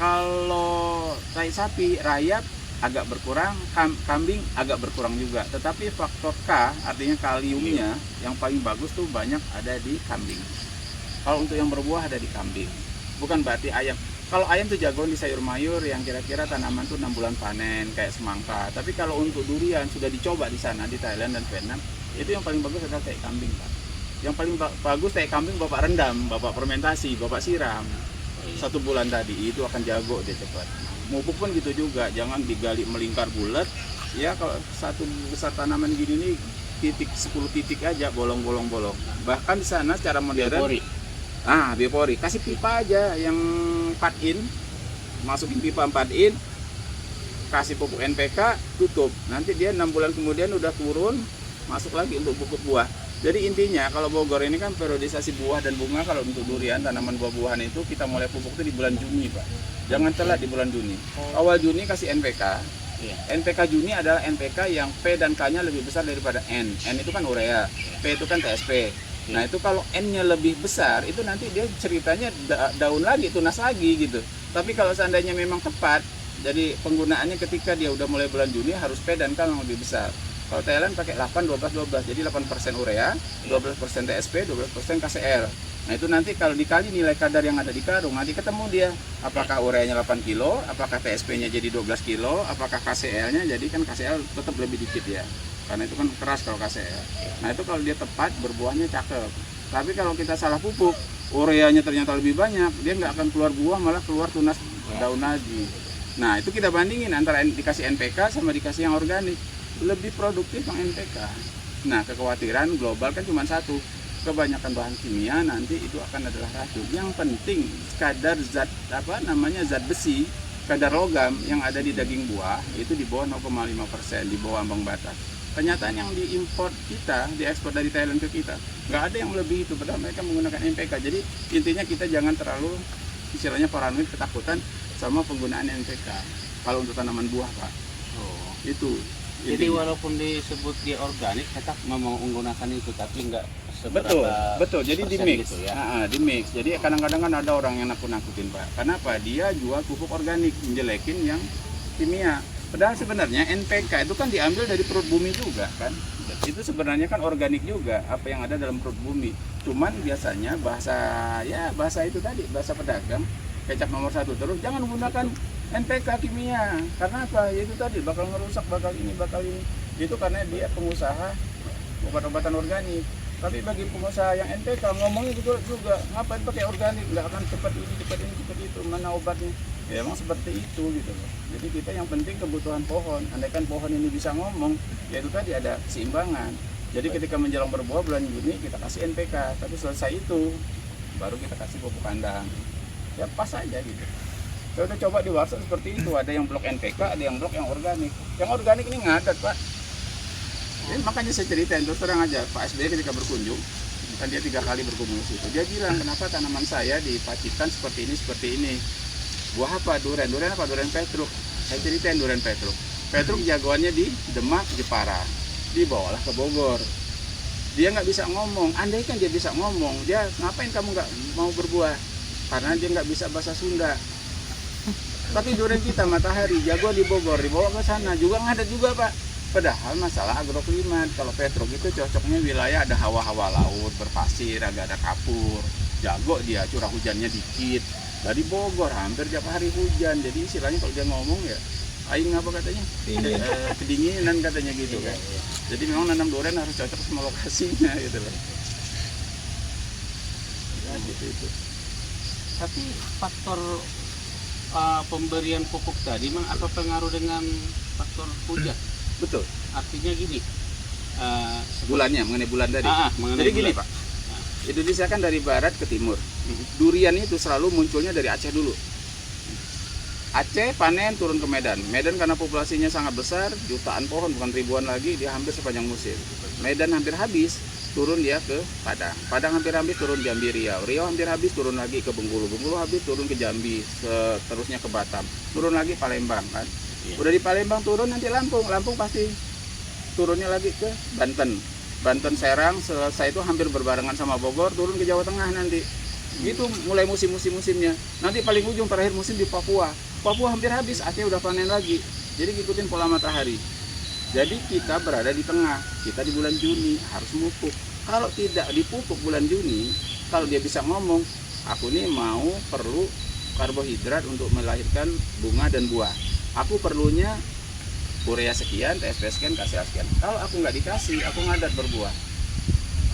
Kalau tai sapi, rayap agak berkurang, kambing agak berkurang juga. Tetapi faktor K, artinya kaliumnya, yang paling bagus tuh banyak ada di kambing. Kalau untuk yang berbuah ada di kambing. Bukan berarti ayam. Kalau ayam tuh jagoan di sayur mayur yang kira-kira tanaman tuh 6 bulan panen, kayak semangka. Tapi kalau untuk durian sudah dicoba di sana, di Thailand dan Vietnam, itu yang paling bagus adalah tai kambing Pak. Yang paling bagus tai kambing Bapak rendam, Bapak fermentasi, Bapak siram 1 bulan tadi, itu akan jago dia cepat. Pupuk pun gitu juga, jangan digali melingkar bulat. Ya kalau satu besar tanaman gini nih titik 10 titik aja, bolong-bolong. Bahkan di sana secara modern, Biopori. biopori, kasih pipa aja yang 4 in, masukin pipa 4 in, kasih pupuk NPK, tutup. Nanti dia 6 bulan kemudian udah turun, masuk lagi untuk pupuk buah. Jadi intinya kalau Bogor ini kan periodisasi buah dan bunga. Kalau untuk durian, tanaman buah-buahan itu kita mulai pupuk itu di bulan Juni Pak. Jangan telat di bulan Juni. Awal Juni kasih NPK. Iya. NPK Juni adalah NPK yang P dan K-nya lebih besar daripada N. N itu kan urea, P itu kan TSP. Nah itu kalau N-nya lebih besar, itu nanti dia ceritanya daun lagi, tunas lagi gitu. Tapi kalau seandainya memang tepat, jadi penggunaannya ketika dia udah mulai bulan Juni harus P dan K yang lebih besar. Kalau Thailand pakai 8, 12, 12, jadi 8% urea, 12% TSP, 12% KCl. Nah itu nanti kalau dikali nilai kadar yang ada di karung, nanti ketemu dia apakah ureanya 8 kilo, apakah TSP-nya jadi 12 kilo, apakah KCl-nya jadi kan KCl tetap lebih dikit ya, karena itu kan keras kalau KCl. Nah itu kalau dia tepat berbuahnya cakep. Tapi kalau kita salah pupuk, ureanya ternyata lebih banyak, dia nggak akan keluar buah, malah keluar tunas daun lagi. Nah itu kita bandingin antara dikasih NPK sama dikasih yang organik, lebih produktif yang NPK. Nah kekhawatiran global kan cuma satu, kebanyakan bahan kimia nanti itu akan adalah racun. Yang penting kadar zat zat besi, kadar logam yang ada di daging buah itu di bawah 0,5%, di bawah ambang batas. Kenyataan yang diimpor kita, diekspor dari Thailand ke kita, nggak ada yang lebih itu, padahal mereka menggunakan NPK. Jadi intinya kita jangan terlalu istilahnya paranoid, ketakutan sama penggunaan NPK kalau untuk tanaman buah, Pak. Oh. Itu. Jadi intinya. walaupun disebut dia organik, tetap memang menggunakan itu, tapi nggak seberapa Betul. Jadi di persen mix, gitu ya. di mix. Jadi kadang-kadang kan ada orang yang nakut-nakutin, Pak. Kenapa? Dia jual pupuk organik, menjelekin yang kimia. Padahal sebenarnya NPK itu kan diambil dari perut bumi juga kan. Itu sebenarnya kan organik juga, apa yang ada dalam perut bumi. Cuman biasanya bahasa itu tadi, bahasa pedagang, kecap nomor 1 terus jangan gunakan NPK kimia. Karena apa? Ya itu tadi bakal ngerusak, bakal ini. Itu karena dia pengusaha obat-obatan organik. Tapi bagi pengusaha yang NPK ngomongnya juga ngapain pakai organik, nggak akan cepat ini, cepat itu, mana obatnya. Ya emang seperti itu gitu loh. Jadi kita yang penting kebutuhan pohon. Andaikan pohon ini bisa ngomong, ya itu tadi ada keseimbangan. Jadi ketika menjelang berbuah bulan Juni kita kasih NPK, tapi selesai itu baru kita kasih pupuk kandang. Ya pas aja gitu. Saya udah coba di warsa seperti itu, ada yang blok NPK, ada yang blok yang organik. Yang organik ini ngadat, Pak. Jadi makanya saya ceritain terus terang aja, Pak SBY ketika berkunjung, kan dia 3 kali berkunjung ke situ. Dia bilang, kenapa tanaman saya di Pacitan seperti ini. Buah apa? Durian apa? Durian Petruk. Saya ceritain durian Petruk. Petruk jagoannya di Demak, Jepara. Dibawalah ke Bogor. Dia nggak bisa ngomong. Andai kan dia bisa ngomong, dia ngapain kamu nggak mau berbuah? Karena dia nggak bisa bahasa Sunda. Tapi durian kita Matahari, jago di Bogor, dibawa ke sana juga ngadat juga, Pak. Padahal masalah agroklimat, kalau Petruk itu cocoknya wilayah ada hawa-hawa laut, berpasir, agak ada kapur. Jago dia, curah hujannya dikit. Dari Bogor hampir tiap hari hujan. Jadi istilahnya kalau dia ngomong ya, aing apa katanya? Kedinginan katanya gitu kan. Jadi memang nanam durian harus cocok sama lokasinya gitu loh. Ya, gitu itu. Tapi faktor pemberian pupuk tadi memang apa pengaruh dengan faktor hujan? Betul. Artinya gini, Bulannya, mengenai bulan tadi. mengenai Jadi gini bulan. Pak, Indonesia kan dari barat ke timur. Durian itu selalu munculnya dari Aceh dulu. Aceh panen turun ke Medan. Medan karena populasinya sangat besar, jutaan pohon bukan ribuan lagi, dia hampir sepanjang musim. Medan hampir habis, turun dia ke Padang. Padang hampir habis, turun Jambi, Riau. Riau hampir habis, turun lagi ke Bengkulu. Bengkulu habis, turun ke Jambi, seterusnya ke Batam. Turun lagi Palembang kan. Udah di Palembang turun nanti Lampung. Lampung pasti turunnya lagi ke Banten. Banten, Serang, selesai itu hampir berbarengan sama Bogor, turun ke Jawa Tengah nanti. Itu mulai musimnya. Nanti paling ujung terakhir musim di Papua. Papua hampir habis, Aceh udah panen lagi. Jadi ngikutin pola matahari. Jadi kita berada di tengah. Kita di bulan Juni harus mupuk. Kalau tidak dipupuk bulan Juni, kalau dia bisa ngomong, aku nih perlu karbohidrat untuk melahirkan bunga dan buah. Aku perlunya urea sekian, TSP sekian, KCl sekian. Kalau aku nggak dikasih, aku ngadat berbuah.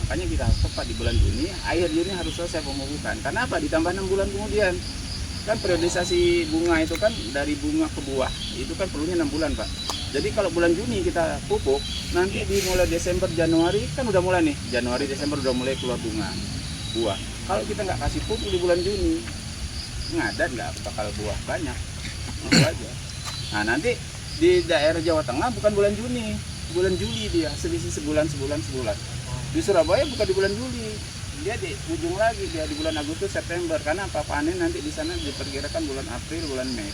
Makanya kita harus tepat di bulan Juni, akhir Juni harus selesai pemupukan. Karena apa? Ditambah 6 bulan kemudian. Kan periodisasi bunga itu kan dari bunga ke buah. Itu kan perlunya 6 bulan, Pak. Jadi kalau bulan Juni kita pupuk, nanti di mulai Desember, Januari, kan udah mulai nih. Januari, Desember udah mulai keluar bunga, buah. Kalau kita nggak kasih pupuk di bulan Juni, ngadat nggak bakal buah banyak. Itu aja. Nah nanti di daerah Jawa Tengah bukan bulan Juni, bulan Juli dia, selisih sebulan. Di Surabaya bukan di bulan Juli, dia di ujung lagi, dia di bulan Agustus, September. Karena apa, panen nanti di sana diperkirakan bulan April, bulan Mei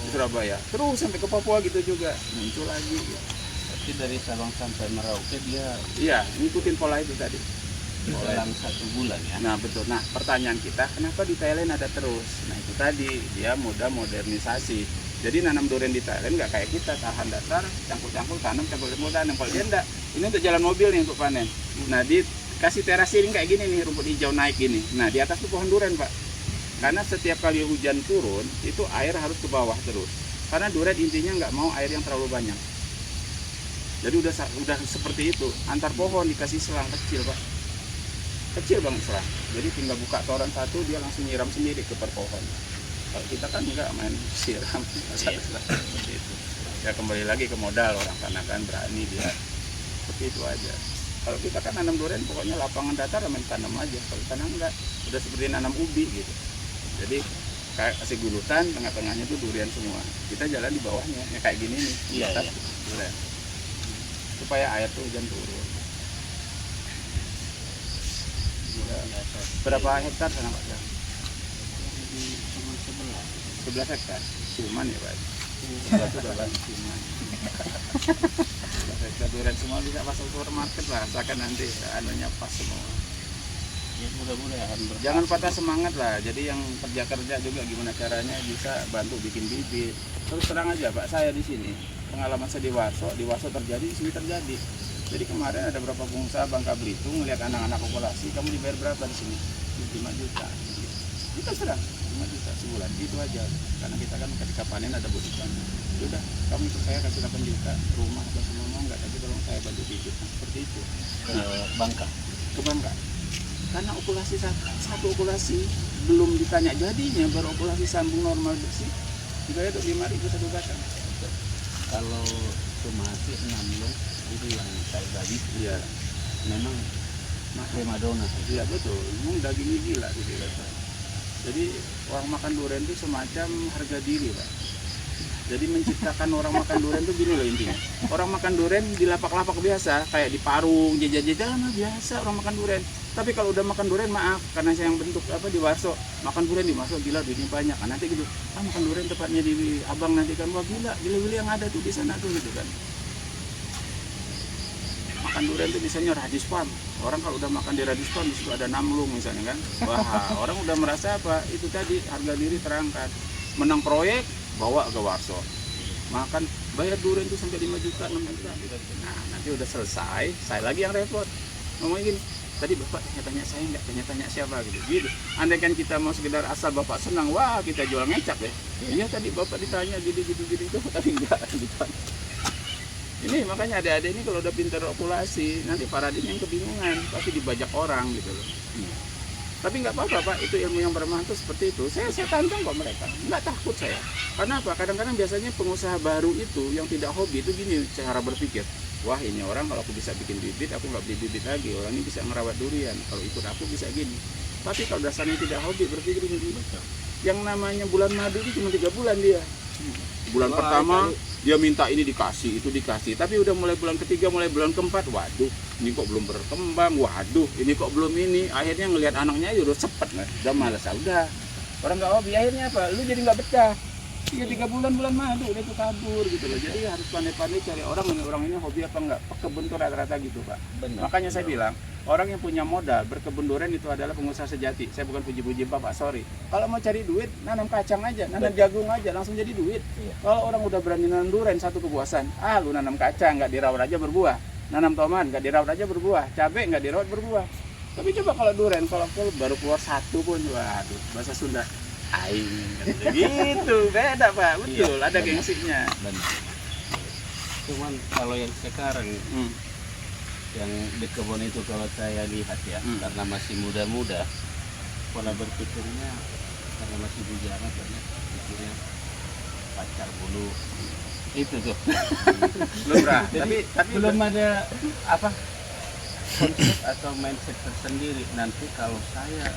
di Surabaya. Terus sampai ke Papua gitu juga muncul lagi. Gitu. Berarti dari Sabang sampai Merauke dia Iya, ngikutin pola itu tadi. dalam 1 bulan ya. Nah betul. Nah pertanyaan kita, kenapa di Thailand ada terus? Nah itu tadi, dia mudah modernisasi. Jadi nanam durian di Thailand nggak kayak kita, tahan datar, campur-campur tanam, campur-campur tanam. Kalau dia enggak, ini untuk jalan mobil nih untuk panen. Nah di kasih terasing kayak gini nih, rumput hijau naik gini. Nah di atas tuh pohon durian Pak. Karena setiap kali hujan turun itu air harus ke bawah terus. Karena durian intinya nggak mau air yang terlalu banyak. Jadi udah seperti itu. Antar pohon dikasih selang kecil Pak. Kecil banget selang. Jadi tinggal buka toran satu dia langsung nyiram sendiri ke per pohon. Kalau kita kan nggak main siram. Seperti itu. Ya kembali lagi ke modal orang karena kan berani dia. Seperti itu aja. Kalau kita kan nanam durian pokoknya lapangan datar main tanam aja. Kalau tanam enggak, udah seperti nanam ubi gitu. Jadi kayak kasih gulutan, tengah-tengahnya tuh durian semua. Kita jalan di bawahnya, ya kayak gini nih. Di Iya, atas iya. durian. Supaya air tuh hujan turun. Berapa hektar sana Pak? Ya? 11 hektar. Cuman ya Pak. Itu udah banyak cuman. 11 hektar durian semua bisa masuk supermarket lah, asalkan nanti anunya pas semua. Ya mudah-mudahan Jangan patah semangat lah. Jadi yang kerja juga gimana caranya bisa bantu bikin bibit. Terus terang aja Pak, saya di sini pengalaman saya di Waso terjadi, di sini terjadi. Jadi kemarin ada beberapa pengusaha Bangka Belitung ngelihat anak-anak populasi, kamu dibayar berapa di sini? 5 juta. Kita serang 5 juta sebulan, itu aja. Karena kita kan ketika panen ada butuhan. Sudah, kamu ikut saya kasih 8 juta, rumah atau semua mau nggak? Tapi tolong saya bantu bibit. Nah, seperti itu. ke Bangka. Ke Bangka. Karena okulasi satu okulasi belum ditanya jadinya, baru okulasi sambung normal bersih. Juga itu 5.000 satu batang. Kalau Sumasi 6 long itu yang saya bagi, Iya, memang prima donna. iya betul. Memang dagingnya gila gitu Pak. Jadi orang makan durian itu semacam harga diri Pak. Jadi menciptakan orang makan durian itu gini loh intinya. Orang makan durian di lapak-lapak biasa, kayak di Parung, jajan-jajan biasa orang makan durian. Tapi kalau udah makan durian maaf, karena saya yang bentuk apa di Warso, makan durian di Warso gila duitnya banyak. Kan nanti gitu, makan durian tepatnya di Abang nanti kan wah gila, gila-gila yang ada tuh di sana tuh gitu kan. Makan durian tuh misalnya Radis Farm. Orang kalau udah makan di Radis Farm di situ ada namlung misalnya kan. Wah, orang udah merasa apa? Itu tadi harga diri terangkat. Menang proyek bawa ke Warso. Makan bayar durian itu sampai 5 juta, 6 juta. Nah, nanti udah selesai, saya lagi yang repot. Ngomongin gini, tadi Bapak tanya-tanya saya nggak, tanya-tanya siapa gitu. Gitu. Andai kan kita mau sekedar asal Bapak senang, wah kita jual ngecap ya. Iya tadi Bapak ditanya gini itu, tapi enggak gitu. Ini makanya adik-adik ini kalau udah pintar okulasi, nanti Paradin yang kebingungan, pasti dibajak orang gitu loh. Tapi nggak apa-apa Pak, itu ilmu yang bermanfaat seperti itu. Saya tantang kok mereka, nggak takut saya. Karena apa? Kadang-kadang biasanya pengusaha baru itu yang tidak hobi itu gini cara berpikir. Wah ini orang kalau aku bisa bikin bibit, aku nggak beli bibit lagi. Orang ini bisa ngerawat durian, kalau ikut aku bisa gini. Tapi kalau dasarnya tidak hobi berpikir ini, yang namanya bulan madu itu cuma 3 bulan dia. Bulan pertama dia minta ini dikasih, itu dikasih. Tapi udah mulai bulan ketiga, mulai bulan keempat, waduh, ini kok belum berkembang, waduh, ini kok belum ini. Akhirnya ngelihat anaknya ya udah cepet, udah malas, udah. Orang nggak hobi, akhirnya apa? Lu jadi nggak betah. 3 bulan madu udah tuh kabur gitu loh. Jadi harus pandai-pandai cari orang ini hobi apa enggak. Kebun tuh rata-rata gitu Pak. Benar. Makanya saya bilang orang yang punya modal berkebun durian itu adalah pengusaha sejati. Saya bukan puji-puji Bapak, sorry. Kalau mau cari duit, nanam kacang aja, nanam jagung aja, langsung jadi duit. Iya. Kalau orang udah berani nanam durian satu kepuasan, lu nanam kacang nggak dirawat aja berbuah, nanam tomat nggak dirawat aja berbuah, cabai nggak dirawat berbuah. Tapi coba kalau durian, kalau baru keluar satu pun, waduh, bahasa Sunda, aing, gitu, beda Pak, betul, Iya, ada benar. gengsinya. Benar. Cuman kalau yang sekarang yang di kebun itu kalau saya lihat ya, karena masih muda-muda, pola berpikirnya karena masih bujana banyak pikirnya pacar bulu itu tuh. Belum Jadi tapi belum ada apa konsep atau mindset tersendiri. Nanti kalau saya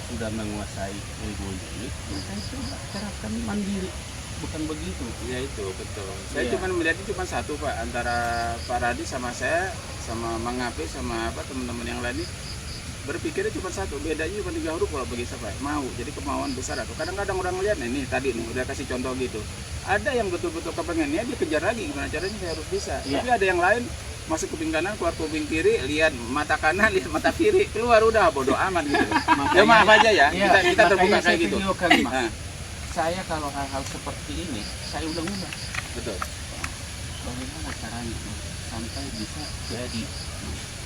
sudah menguasai ilmu ini, saya coba terapkan mandiri. Bukan begitu. ya itu betul. Saya Iya. cuma melihatnya cuma satu Pak, antara Pak Radi sama saya, sama Mang Ape sama apa teman-teman yang lain ini berpikirnya cuma satu, bedanya cuma 3 huruf kalau bagi saya Pak. Mau, jadi kemauan besar atau kadang-kadang orang melihat nih tadi nih udah kasih contoh gitu. Ada yang betul-betul kepengennya dia kejar lagi gimana caranya saya harus bisa. Iya. Tapi ada yang lain masuk kuping kanan keluar kuping kiri, lihat mata kanan lihat mata kiri, keluar udah bodoh amat gitu. Ya maaf aja ya, Iya, kita terbuka makanya kayak saya gitu. videokan, Mas. Nah, Saya kalau hal-hal seperti ini saya ulang-ulang. betul. Bagaimana caranya sampai bisa jadi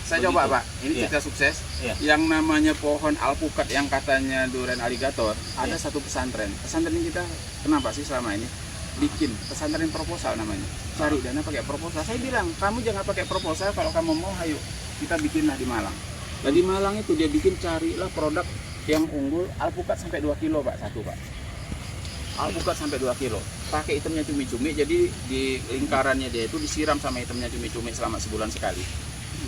Saya coba Pak, ini Iya. cerita sukses. Iya. Yang namanya pohon alpukat yang katanya durian aligator, ada satu pesantren. Pesantren ini kita kenapa sih selama ini bikin pesantren proposal namanya. Cari dana pakai proposal. Saya bilang, kamu jangan pakai proposal, kalau kamu mau ayo kita bikinlah di Malang. Nah di Malang itu dia bikin, carilah produk yang unggul, alpukat sampai 2 kilo Pak, satu Pak. Alpukat sampai 2 kilo. Pakai hitamnya cumi-cumi, jadi di lingkarannya dia itu disiram sama hitamnya cumi-cumi selama sebulan sekali.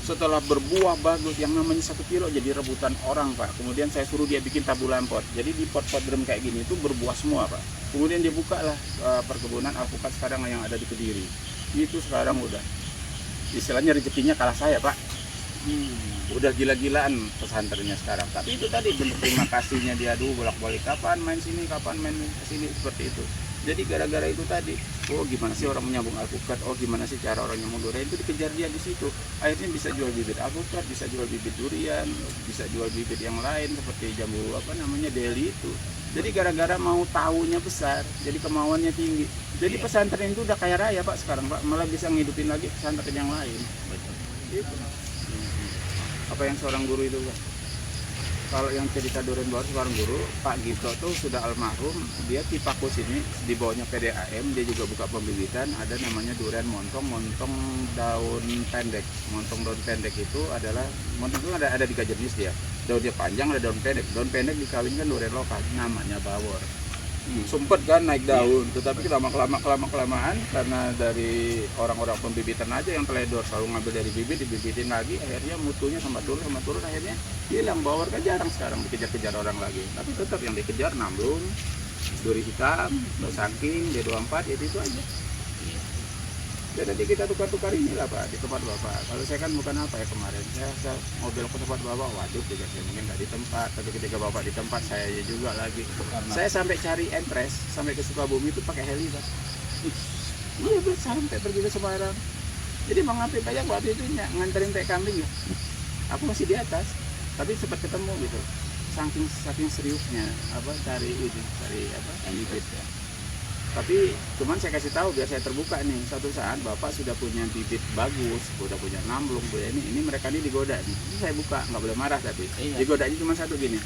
Setelah berbuah bagus, yang namanya 1 kilo jadi rebutan orang Pak. Kemudian saya suruh dia bikin tabulan pot. Jadi di pot-pot drum kayak gini itu berbuah semua Pak. Kemudian dia buka lah perkebunan alpukat sekarang yang ada di Kediri. Itu sekarang udah istilahnya rezekinya kalah saya Pak. Udah gila-gilaan pesantrennya sekarang. Tapi itu tadi bentuk terima kasihnya dia, aduh bolak-balik kapan main sini, kapan main sini, seperti itu. Jadi gara-gara itu tadi, oh gimana sih orang menyambung alpukat, oh gimana sih cara orang nyambung durian, itu dikejar dia di situ. Akhirnya bisa jual bibit alpukat, bisa jual bibit durian, bisa jual bibit yang lain seperti jambu deli itu. Jadi gara-gara mau tahunya besar, jadi kemauannya tinggi. Jadi pesantren itu udah kaya raya Pak sekarang Pak, malah bisa ngidupin lagi pesantren yang lain. Gitu. Apa yang seorang guru itu Pak? Kalau yang cerita durian baru seorang guru, Pak Gito tuh sudah almarhum, dia Cipakus ini di bawahnya PDAM, dia juga buka pembibitan, ada namanya durian montong daun pendek. Montong daun pendek itu adalah, montong itu ada 3 jenis dia. Daunnya panjang, ada daun pendek. Daun pendek dikawinkan durian lokal, namanya bawor. Sempet kan naik daun, tetapi kelamaan karena dari orang-orang pembibitan aja yang teledor, selalu ngambil dari bibit, dibibitin lagi, akhirnya mutunya sama turun, akhirnya hilang. Bawor kan jarang sekarang dikejar-kejar orang lagi, tapi tetap yang dikejar namblung, duri hitam, sangking, D24, itu aja. Dan nanti kita tukar-tukar inilah Pak di tempat Bapak. Kalau saya kan bukan apa ya kemarin, saya mau belok ke tempat Bapak, waduh tidak, saya mungkin nggak di tempat. Tapi ketika Bapak di tempat, saya juga lagi. Saya sampai cari Empres, sampai ke Sukabumi itu pakai heli Pak. Iya Pak, sampai pergi ke Semarang. Jadi mau ngapain banyak waktu itu nganterin teh kambing ya. Aku masih di atas, tapi sempat ketemu gitu. Saking seriusnya cari bibit ya. Tapi cuman saya kasih tahu biar saya terbuka nih, satu saat Bapak sudah punya bibit bagus, sudah punya namblung, punya ini mereka ini digoda nih. Ini saya buka, nggak boleh marah tapi. Digodanya cuma satu gini.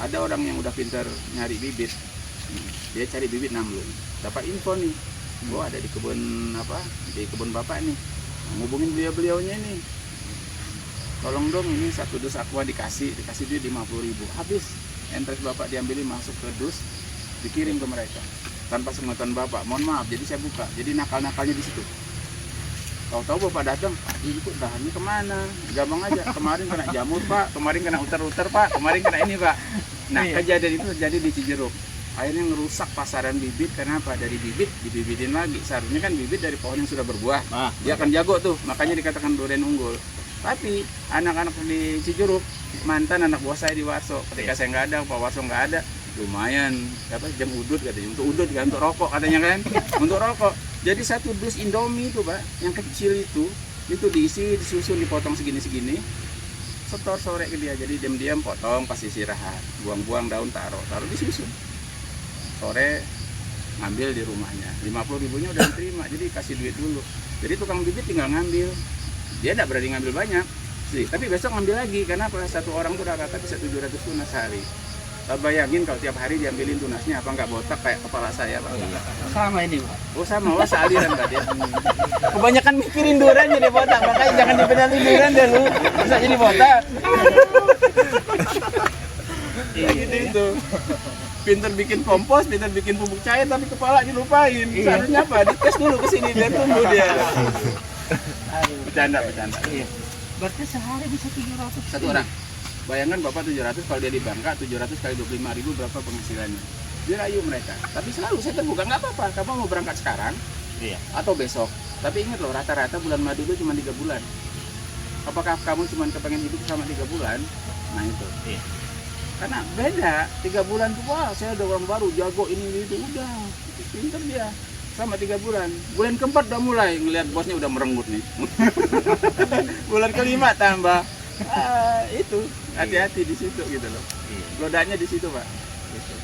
Ada orang yang udah pintar nyari bibit, dia cari bibit namblung. Dapat info nih, ada di kebun Bapak nih. Ngubungin beliaunya nih. Tolong dong ini 1 dus aqua dikasih duit 50.000. Habis Empres Bapak diambilin masuk ke dus, dikirim ke mereka. Tanpa sepengetahuan Bapak, mohon maaf, jadi saya buka, jadi nakal-nakalnya di situ. Tahu-tahu Bapak datang, Pak, ini kok dahannya kemana? Gampang aja, kemarin kena jamur Pak, kemarin kena uter-uter Pak, kemarin kena ini Pak. Nah kejadian itu terjadi di Cijeruk. Akhirnya ngerusak pasaran bibit, karena apa? Dari bibit dibibitin lagi. Seharusnya kan bibit dari pohon yang sudah berbuah, dia akan jago tuh, makanya dikatakan durian unggul. Tapi anak-anak di Cijeruk, mantan anak buah saya di Warso, ketika saya nggak ada, Pak Warso nggak ada, lumayan jam udut katanya, untuk rokok katanya kan, untuk rokok. Jadi 1 dus Indomie itu Pak, yang kecil itu diisi, disusun, dipotong segini-segini, setor sore ke dia. Jadi diam-diam potong, pas istirahat, buang-buang daun, taruh disusun. Sore ngambil di rumahnya, 50.000-nya udah diterima, jadi kasih duit dulu. Jadi tukang bibit tinggal ngambil, dia tidak berani ngambil banyak sih, tapi besok ngambil lagi, karena satu orang tuh rata-rata bisa 700 tunas sehari. Bayangin kalau tiap hari diambilin tunasnya, apa nggak botak kayak kepala saya Pak? Sama ini Pak. Oh sama, sealiran Pak dia. Kebanyakan mikirin durian jadi botak, makanya jangan dipedalin durian deh lu, bisa jadi botak. Itu. Pinter bikin kompos, pinter bikin pupuk cair, tapi kepala dilupain. Seharusnya apa? Dites dulu ke sini biar tumbuh dia. Bercanda. Iya. Berarti sehari bisa 700 Satu orang. Bayangkan Bapak 700, kalau dia di Bangka 700 kali 25.000 berapa penghasilannya? Dia rayu mereka. Tapi selalu saya terbuka, nggak apa-apa. Kamu mau berangkat sekarang atau besok. Tapi ingat loh, rata-rata bulan madu itu cuma 3 bulan. Apakah kamu cuma kepengen hidup sama 3 bulan? Nah itu. Karena beda, 3 bulan tuh wah saya udah orang baru, jago ini itu udah pinter dia. Sama 3 bulan. Bulan keempat udah mulai ngelihat bosnya udah merenggut nih. Bulan kelima tambah. Itu hati-hati di situ gitu loh. Godaannya di situ Pak. Gitu.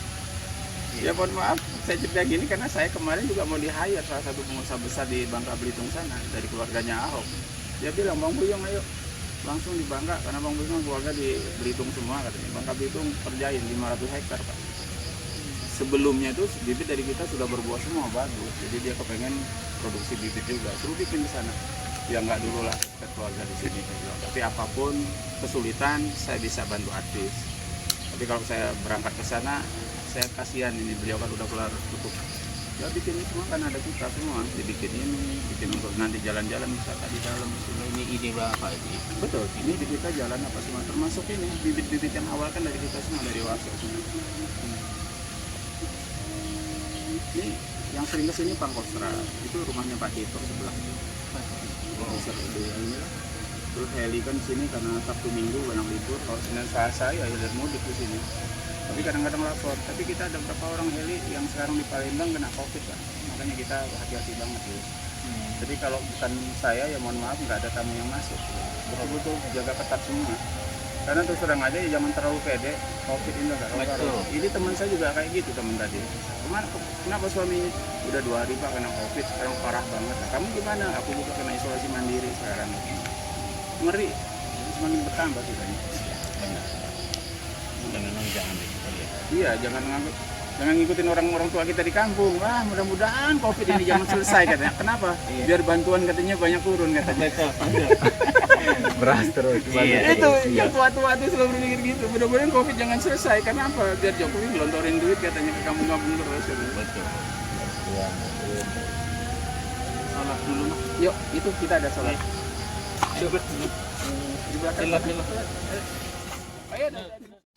Ya mohon maaf, saya cerita gini karena saya kemarin juga mau di-hire salah satu pengusaha besar di Bangka Belitung sana dari keluarganya Ahok. Dia bilang, Bang Buyong ayo langsung di Bangka, karena Bang Bus keluarga di Belitung semua katanya. Bangka Belitung kerjain 500 hektar Pak. Sebelumnya itu bibit dari kita sudah berbuah semua bagus, jadi dia kepengen produksi bibit juga, suruh bikin di sana. Ya nggak dulu lah ke keluarga di sini. Tapi apapun kesulitan saya bisa bantu artis. Tapi kalau saya berangkat ke sana, saya kasihan ini beliau kan udah kelar tutup. Ya bikin ini semua kan ada kita semua, dibikin ini, bikin untuk nanti jalan-jalan wisata di dalam. Ini ide berapa ini? Betul, ini di kita jalan apa semua, termasuk ini bibit-bibit yang awal kan dari kita semua, dari Waso semua. Ini yang sering kesini Pangkostra, itu rumahnya Pak Tito sebelah itu. Pangkostra di ini lah. Terus Heli kan sini karena Sabtu Minggu banyak libur, kalau Senin Selasa ya hilir mudik di sini. Tapi kadang-kadang lapor, tapi kita ada beberapa orang heli yang sekarang di Palembang kena COVID Pak. Makanya kita hati-hati banget ya. Jadi kalau bukan saya ya mohon maaf nggak ada tamu yang masuk. Betul-betul jaga ketat semua. Karena terus terang aja ya jangan terlalu pede, COVID ini nggak karu-karu. Ini teman saya juga kayak gitu teman tadi. Kenapa suaminya udah 2 hari Pak kena COVID, sekarang parah banget. Nah, kamu gimana? Aku juga kena isolasi mandiri sekarang. Ngeri, semakin bertambah sih. Memang jangan Iya, jangan ngikutin orang tua kita di kampung. Wah, mudah-mudahan COVID ini jangan selesai katanya. Kenapa? Biar bantuan katanya banyak turun katanya. Beras terus. Iya. Itu yang tua-tua itu selalu berpikir gitu. Mudah-mudahan COVID jangan selesai. Kenapa? Biar Jokowi gelontorin duit katanya ke kampung-kampung terus. Betul. Sholat dulu mah. Yuk, itu kita ada sholat. Yuk. Di belakang. Ayo,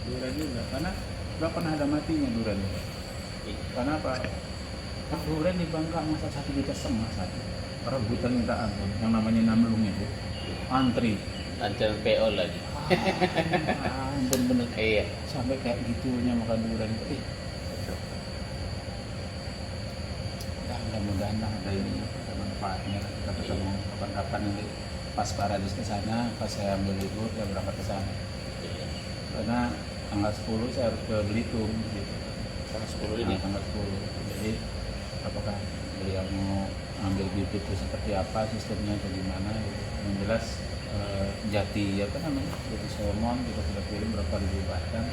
durian juga, karena nggak pernah ada matinya durian. Karena apa? Durian di Bangka masa 1,5 juta satu. Perebutan minta ampun, yang namanya namlung itu antri. Ancaman PO lagi. Ampun bener. Iya. Sampai kayak gitunya makan durian itu. Ya, mudah-mudahan lah ada ini, ada manfaatnya. Kita ketemu kapan-kapan nanti pas Paradis ke sana, pas saya ambil libur, saya berangkat ke sana. Karena tanggal 10 saya harus ke Belitung gitu. Tanggal 10 ini. Tanggal 10. Jadi apakah beliau mau ambil bibit itu seperti apa, sistemnya atau gimana gitu. Yang jelas jati apa namanya? Jati Solomon kita sudah kirim berapa ribu batang.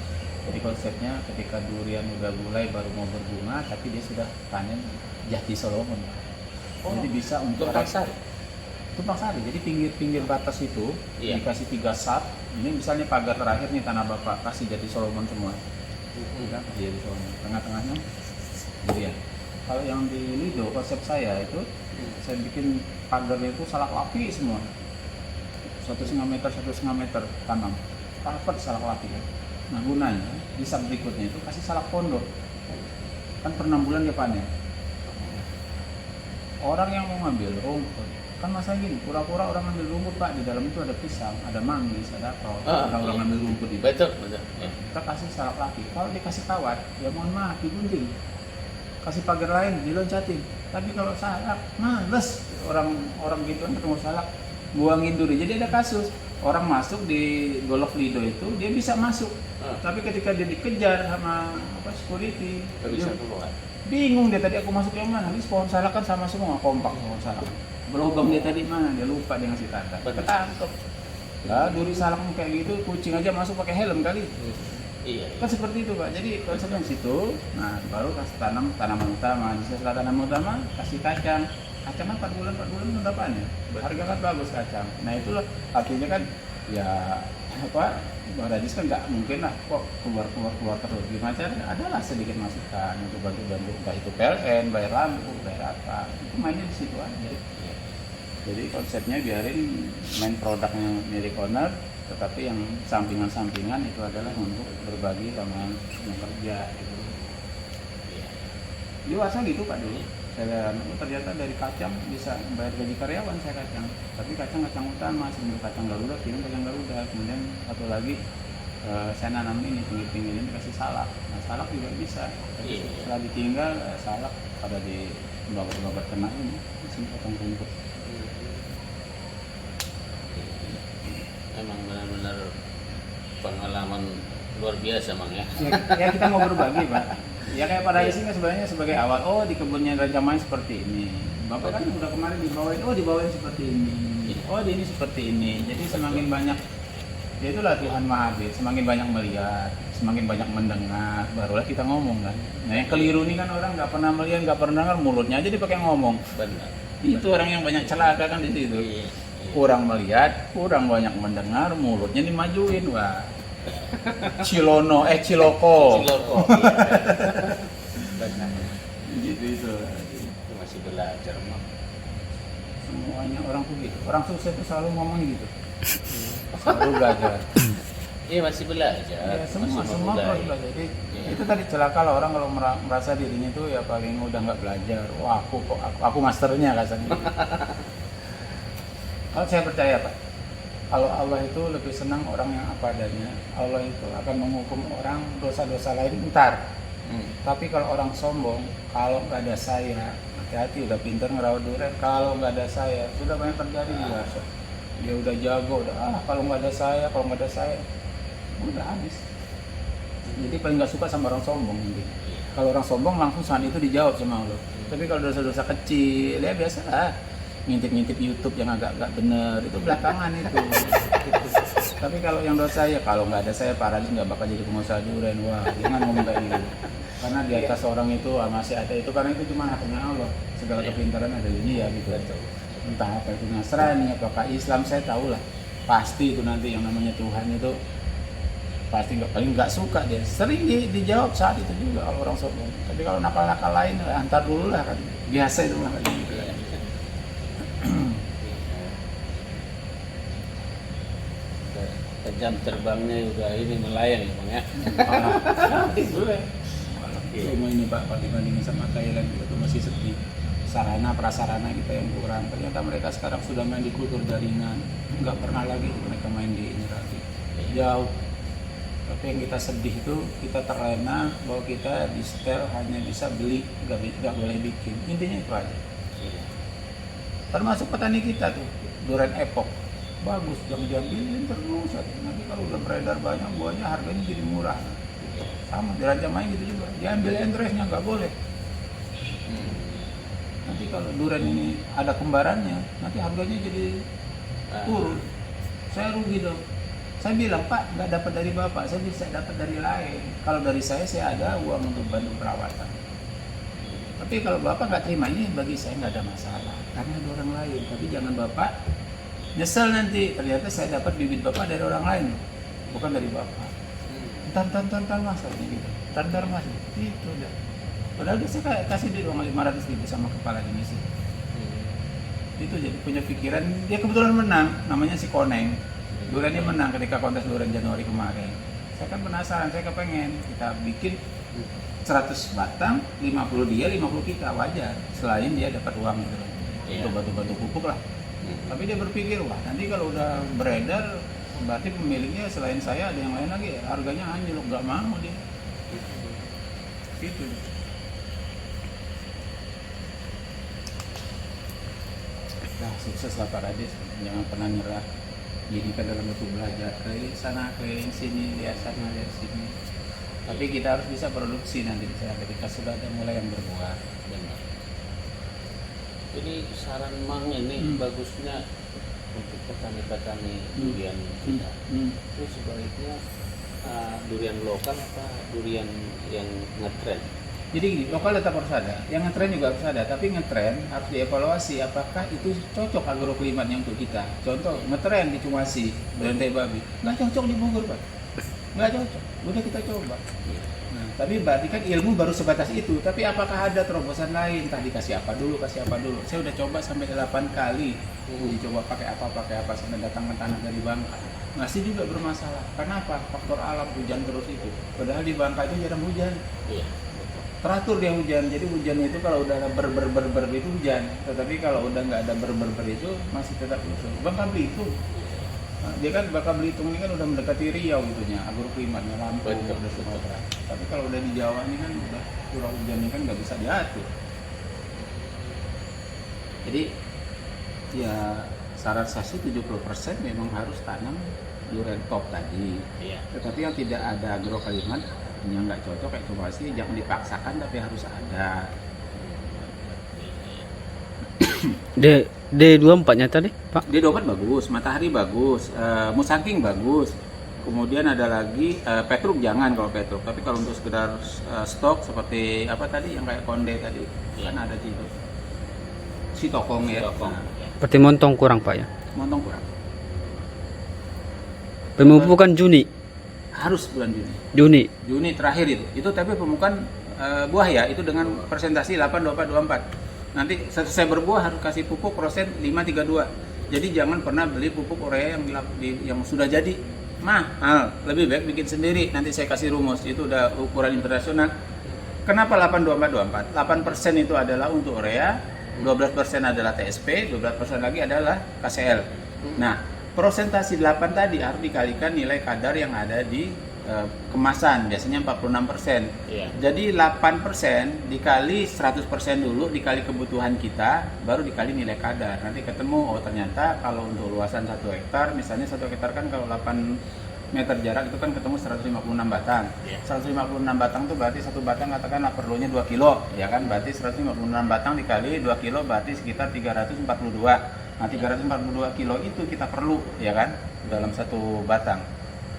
Jadi konsepnya ketika durian udah mulai baru mau berbunga tapi dia sudah panen jati Solomon. Jadi bisa untuk Tumpang Sari. Tumpang Sari. Jadi pinggir-pinggir batas itu dikasih 3 sat. Ini misalnya pagar terakhir nih tanah Bapak kasih jati Solomon semua. Udah kasih jati Solomon. Tengah-tengahnya durian. Kalau yang di Lido konsep saya itu saya bikin pagarnya itu salak lapi semua. 1,5 meter tanam. Rapat salak lapi kan. Nah gunanya di sak berikutnya itu kasih salak pondok. Kan per 6 bulan dia panen. Orang yang mau ngambil rumput kan masa gini, pura-pura orang ngambil rumput Pak, di dalam itu ada pisang, ada manggis, ada apa, orang ngambil rumput itu. Betul. Ya. Kita kasih salak laki, kalau dikasih kawat, ya mohon maaf, digunting. Kasih pagar lain, diloncatin. Tapi kalau salak, males orang gitu kan ketemu salak, buangin dulu. Jadi ada kasus, orang masuk di Golf Lido itu, dia bisa masuk. Tapi ketika dia dikejar sama security, Nggak bisa keluar. bingung dia tadi aku masuk yang mana, ini pohon salak kan sama semua, kompak pohon salak. Berlubang dia tadi mana, dia lupa dia ngasih tanda. Ketangkep. Lah duri salak kayak gitu, kucing aja masuk pakai helm kali. Iya. Kan seperti itu Pak. Jadi konsepnya di situ. Nah, baru kasih tanam tanaman utama. Setelah tanaman utama kasih kacang. Kacang 4 bulan udah panen. Harga kan bagus kacang. Nah, itulah artinya kan ya apa? Paradis kan nggak mungkin lah kok keluar terus. Gimana caranya? Adalah sedikit masukan untuk bantu entah itu PLN, bayar lampu, bayar apa. Itu mainnya di situ aja. Jadi konsepnya biarin main produknya milik owner, tetapi yang sampingan-sampingan itu adalah untuk berbagi sama yang kerja gitu. Di Wasa gitu Pak dulu. Saya ternyata dari kacang bisa bayar gaji karyawan saya kacang. Tapi kacang utama, sebelum kacang Garuda, kirim kacang Garuda. Kemudian satu lagi saya nanam ini pinggir-pinggir ini kasih salak. Nah salak juga bisa. Tapi setelah ditinggal salak pada di babat-babat kena ini, sini potong rumput. Memang benar-benar pengalaman luar biasa Mang ya. Ya kita mau berbagi Pak. Ya kayak pada isinya sebenarnya sebagai awal, oh di kebunnya Raja Main seperti ini. Bapak kan udah kemarin dibawain seperti ini. Oh ini seperti ini. Jadi semakin banyak, ya itulah Tuhan Maha Adil. Semakin banyak melihat, semakin banyak mendengar, barulah kita ngomong kan. Nah yang keliru nih kan orang nggak pernah melihat, nggak pernah dengar, mulutnya aja dipakai ngomong. Benar. Itu orang yang banyak celaka kan di situ. Iya. Kurang melihat, kurang banyak mendengar, mulutnya dimajuin, wah. Ciloko. Ciloko. Benar. Gitu itu. Itu masih belajar mah. Semuanya orang tuh gitu. Orang sukses itu selalu ngomong gitu. Selalu belajar. Iya masih belajar. Ya, semua masih semua memulai. harus belajar. Jadi, Iya. itu tadi celaka lah orang kalau merasa dirinya itu ya paling udah nggak belajar. Wah aku masternya katanya. Kalau saya percaya Pak, kalau Allah itu lebih senang orang yang apa adanya. Allah itu akan menghukum orang dosa-dosa lain ntar. Tapi kalau orang sombong, kalau nggak ada saya, hati-hati udah pinter ngerawat durian. Kalau nggak ada saya, sudah banyak terjadi ya. Dia udah jago, udah kalau nggak ada saya, udah habis. Jadi paling nggak suka sama orang sombong nanti. Kalau orang sombong langsung saat itu dijawab sama Allah. Tapi kalau dosa-dosa kecil ya biasa lah. Ngintip-ngintip YouTube yang agak-agak bener itu belakangan itu. Tapi kalau yang dosa ya kalau nggak ada saya Paradis nggak bakal jadi pengusaha durian. Wah jangan ngomong kayak gitu. Karena di atas orang itu masih ada itu karena itu cuma haknya Allah. Segala kepintaran ada di dia gitu. Entah apa itu Nasrani apakah Islam saya tahu lah. Pasti itu nanti yang namanya Tuhan itu pasti nggak suka dia. Sering dijawab saat itu juga kalau orang sombong. Tapi kalau nakal-nakal lain antar dulu lah kan. Biasa itu mah gitu. Jam terbangnya juga ini melayang ya Bang ya. Cuma ini Pak, kalau dibandingin sama Thailand itu masih sepi. Sarana prasarana kita yang kurang. Ternyata mereka sekarang sudah main di kultur jaringan. Nggak pernah lagi mereka main di ini lagi. Jauh. Tapi yang kita sedih itu kita terlena bahwa kita di setel hanya bisa beli, nggak boleh bikin. Intinya itu aja. Termasuk petani kita tuh, durian epok. Bagus, jangan diambilin terus. Nanti kalau udah beredar banyak buahnya harganya jadi murah. Sama di Raja Main gitu juga, diambil entresnya nggak boleh. Nanti kalau durian ini ada kembarannya, nanti harganya jadi turun. Saya rugi dong. Saya bilang Pak, nggak dapat dari Bapak, saya bisa dapat dari lain. Kalau dari saya ada uang untuk bantu perawatan. Tapi kalau Bapak nggak terima ini bagi saya nggak ada masalah, karena ada orang lain. Tapi jangan Bapak nyesel nanti, ternyata saya dapat bibit Bapak dari orang lain, bukan dari Bapak. Ntar mas, gitu. Ntar mas, itu udah. Padahal saya kasih dia uang 500.000 sama kepala dinas. Itu jadi punya pikiran, dia kebetulan menang, namanya si Koneng. Duriannya menang ketika kontes durian Januari kemarin. Saya kan penasaran, saya kepengen kita bikin 100 batang, 50 dia, 50 kita, wajar. Selain dia dapat uang gitu, untuk batu-batu pupuk lah. Tapi dia berpikir, wah nanti kalau udah beredar, berarti pemiliknya selain saya ada yang lain lagi, harganya anjlok, nggak mau dia. Gitu. Nah, sukses lah Pak Radis, jangan pernah nyerah. Jadi kan dalam bentuk belajar, keliling sana, keliling sini, lihat sana, lihat sini. Tapi kita harus bisa produksi nanti ketika sudah ada mulai yang berbuah. Benar. Jadi saran Mang ini bagusnya untuk petani-petani durian kita. Itu sebaiknya durian lokal apa durian yang ngetren? Jadi gini, lokal tetap harus ada, yang ngetren juga harus ada, tapi ngetren harus dievaluasi apakah itu cocok agroklimatnya untuk kita. Contoh, ngetren di Cumasi, durian tai babi, nggak cocok di Bogor Pak, nggak cocok, udah kita coba. Nah, tapi berarti kan ilmu baru sebatas itu, tapi apakah ada terobosan lain? Tadi kasih apa dulu, saya udah coba sampai 8 kali, dicoba pakai apa, sampai datangkan tanah dari Bangka. Masih juga bermasalah, kenapa? Faktor alam, hujan terus itu, padahal di Bangka itu jarang hujan. Teratur dia hujan, jadi hujan itu kalau udah ada ber itu hujan, tetapi kalau udah nggak ada ber itu masih tetap itu. Bangka Belitung, nah, dia kan Bangka Belitung ini kan udah mendekati Riau gitunya, agroklimatnya Lampung, udah Sumatera. Tapi kalau udah di Jawa ini kan udah curah hujannya kan nggak bisa diatur. Jadi ya saran saya sih 70% memang harus tanam durian top tadi. Tetapi yang tidak ada agroklimat yang nggak cocok kayak Cumasi jangan dipaksakan tapi harus ada. D24 nyata deh, Pak. D24 bagus, Matahari bagus, Musangking bagus. Kemudian ada lagi Petruk jangan kalau Petruk, tapi kalau untuk sekedar stok seperti apa tadi yang kayak Konde tadi, kan ada di itu. Si Tokong ya. Tokong. Berarti montong kurang, Pak ya. Montong kurang. Pemupukan Juni. Harus bulan Juni. Juni. Terakhir itu. Itu tapi pemupukan buah ya, itu dengan presentasi 8-24-24. Nanti selesai berbuah harus kasih pupuk persen 5-3-2. Jadi jangan pernah beli pupuk urea yang sudah jadi. Mahal, lebih baik bikin sendiri. Nanti saya kasih rumus, itu udah ukuran internasional. Kenapa 8-24-24? 8% itu adalah untuk urea, 12% adalah TSP, 12% lagi adalah KCL. Nah, prosentasi 8 tadi harus dikalikan nilai kadar yang ada di kemasan, biasanya 46%. Iya. Jadi 8% dikali 100% dulu, dikali kebutuhan kita, baru dikali nilai kadar. Nanti ketemu, oh ternyata kalau untuk luasan 1 hektar, misalnya 1 hektar kan kalau 8 meter jarak itu kan ketemu 156 batang. Iya. 156 batang itu berarti satu batang katakanlah perlunya 2 kilo, ya kan? Berarti 156 batang dikali 2 kilo berarti sekitar 342. Nah, 342 kilo itu kita perlu, ya kan? Dalam satu batang.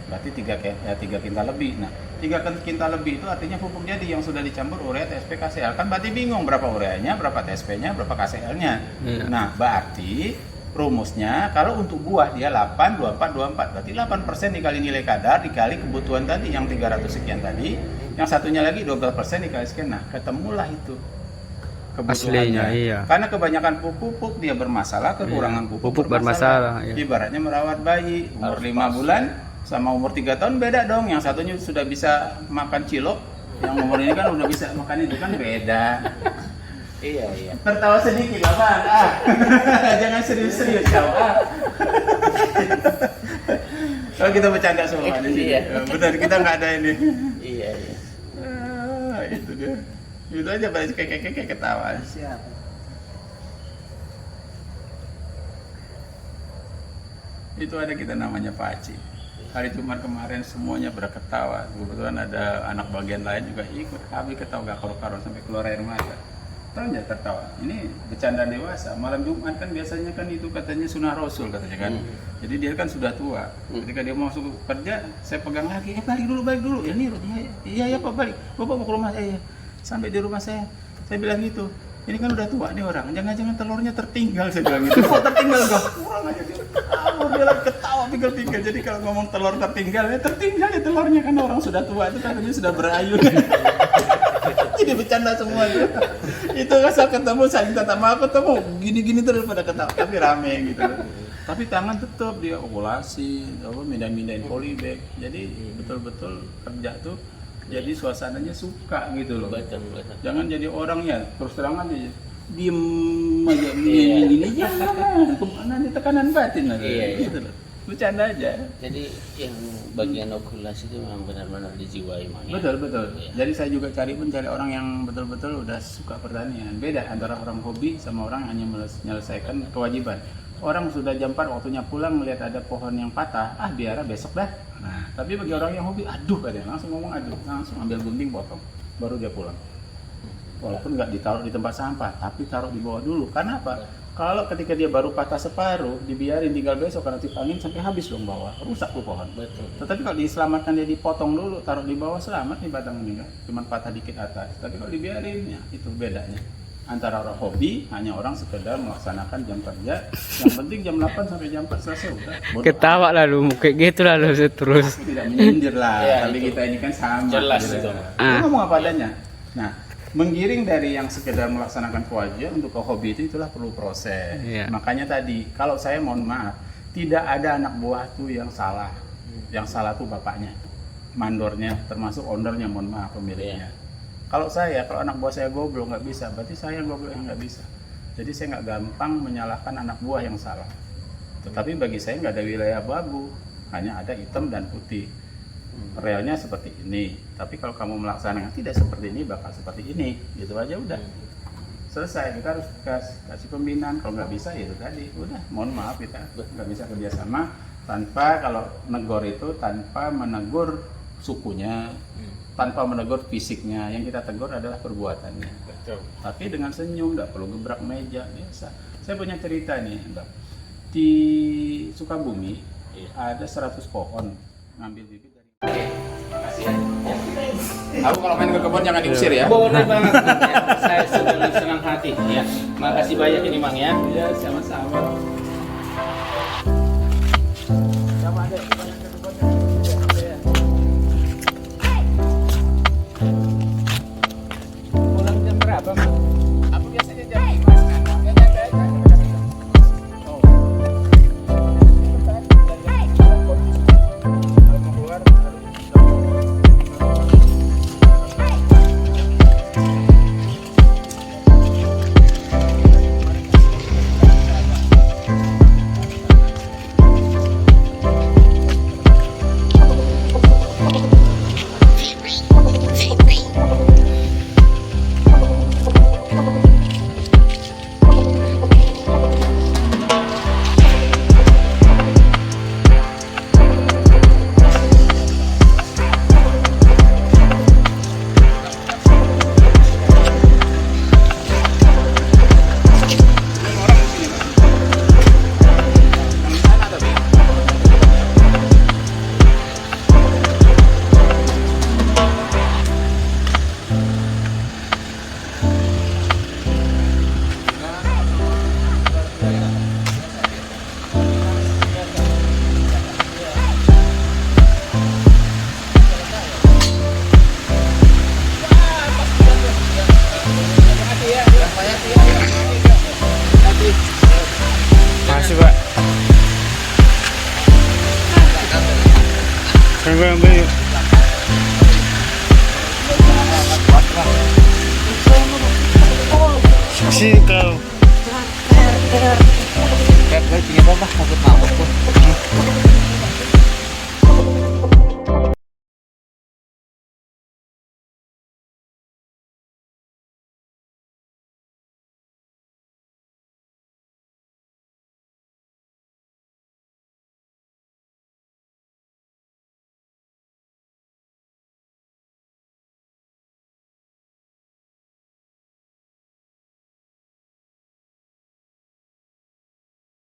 Berarti 3 kintal lebih. Nah, 3 kintal lebih itu artinya pupuk jadi yang sudah dicampur urea, TSP, KCL. Kan berarti bingung berapa ureanya, berapa TSP-nya, berapa KCL-nya. Iya. Nah, berarti rumusnya kalau untuk buah dia 8-24-24. Berarti 8% dikali nilai kadar dikali kebutuhan tadi yang 300 sekian tadi. Yang satunya lagi 12% dikali sekian. Nah, ketemulah itu kebutuhannya. Aslinya, iya. Karena kebanyakan pupuk dia bermasalah, kekurangan Pupuk bermasalah, iya. Ibaratnya merawat bayi umur 5 bulan sama umur 3 tahun beda dong. Yang satunya sudah bisa makan cilok, yang umur ini kan udah bisa makan itu kan beda. Iya. Tertawa sedikit lah Bang. Jangan serius-serius kau. Kalau kita bercanda semua di sini. Iya. Benar, kita nggak ada ini. Iya. Itu dia. Itu aja baru kayak ketawa. Siap. Itu ada kita namanya Pak Aci. Hari Jumat kemarin semuanya berketawa. Kebetulan ada anak bagian lain juga ikut. Habis ketawa gak karo-karo sampai keluar air mata. Tanya tertawa. Ini bercanda dewasa. Malam Jumat kan biasanya kan itu katanya sunnah Rasul katanya kan. Jadi dia kan sudah tua. Ketika dia mau masuk kerja, saya pegang lagi. Balik dulu. Ya nih, iya Pak balik. Bapak mau ke rumah saya. Sampai di rumah saya bilang gitu. Ini kan udah tua nih orang. Jangan-jangan telurnya tertinggal saya bilang gitu. Kok tertinggal kok? Kurang aja dia ketawa pikir-pikir. Jadi kalau ngomong telur tertinggal ya telurnya kan orang sudah tua itu katanya sudah berayun. Jadi bercanda semua tuh. Itu asal ketemu saya minta maaf ketemu gini-gini terus pada ketawa tapi rame gitu. Tapi tangan tetap dia okulasi, mindahin polybag. Jadi betul-betul kerja tuh jadi suasananya suka gitu loh. Betul. Jangan jadi orang ya terus terangan aja diem aja gini jangan nanti tekanan batin lagi gitu loh. Bercanda aja. Jadi yang bagian okulasi itu memang benar-benar dijiwai Mang. Betul. Iya. Jadi saya juga cari orang yang betul-betul udah suka pertanian. Beda antara orang hobi sama orang hanya menyelesaikan kewajiban. Orang sudah jam 4 waktunya pulang melihat ada pohon yang patah, biar besok dah. Nah, tapi bagi orang yang hobi, aduh katanya langsung ngomong aduh, langsung ambil gunting potong, baru dia pulang. Walaupun nggak ditaruh di tempat sampah, tapi taruh di bawah dulu. Karena apa? Kalau ketika dia baru patah separuh, dibiarin tinggal besok karena tiup angin sampai habis dong bawah, rusak tuh pohon. Betul. Tetapi kalau diselamatkan dia dipotong dulu, taruh di bawah selamat nih batang ini kan, cuma patah dikit atas. Tapi kalau dibiarin, ya itu bedanya. Antara orang hobi, hanya orang sekedar melaksanakan jam kerja, yang penting jam 8 sampai jam 4 selesai udah. Ketawa lalu, kayak gitu lalu terus. Tidak menyindir lah, Ya, tapi itu. kita ini kan sama. Jelas gitu. itu. Kita ngomong apa adanya. Nah, menggiring dari yang sekedar melaksanakan kewajiban untuk ke hobi itu itulah perlu proses. Iya. Makanya tadi, kalau saya mohon maaf, tidak ada anak buah tuh yang salah. Yang salah tuh bapaknya, mandornya, termasuk ownernya, mohon maaf pemiliknya. Kalau anak buah saya goblok nggak bisa, berarti saya goblok yang nggak bisa. Jadi saya nggak gampang menyalahkan anak buah yang salah. Tetapi bagi saya nggak ada wilayah abu-abu, hanya ada hitam dan putih. Realnya seperti ini, tapi kalau kamu melaksanakan tidak seperti ini, bakal seperti ini, gitu aja udah. Selesai, kita harus kasih pembinaan. Kalau nggak bisa ya itu tadi, udah. Mohon maaf kita nggak bisa kerjasama tanpa kalau negor itu tanpa menegur sukunya. tanpa menegur fisiknya, yang kita tegur adalah perbuatannya. Betul. Tapi dengan senyum, nggak perlu gebrak meja, biasa. Saya punya cerita nih, di Sukabumi ada 100 pohon, ngambil bibit dari. Oke, makasih ya. Aku kalau main ke kebun jangan diusir ya. Boleh banget, Mang, ya. Saya sudah senang hati. Ya, makasih banyak ini Mang ya. Iya, sama-sama. Sama ada banyak ke kebun ya. Pulang jam berapa Mang? Aku biasanya jam 5 kan. Ya jaga aja. Oh. Kalau mau keluar harus Makasih Pak. Gue ambil yuk. Sih kau. Kayak gue punya babah takut mabuk tuh.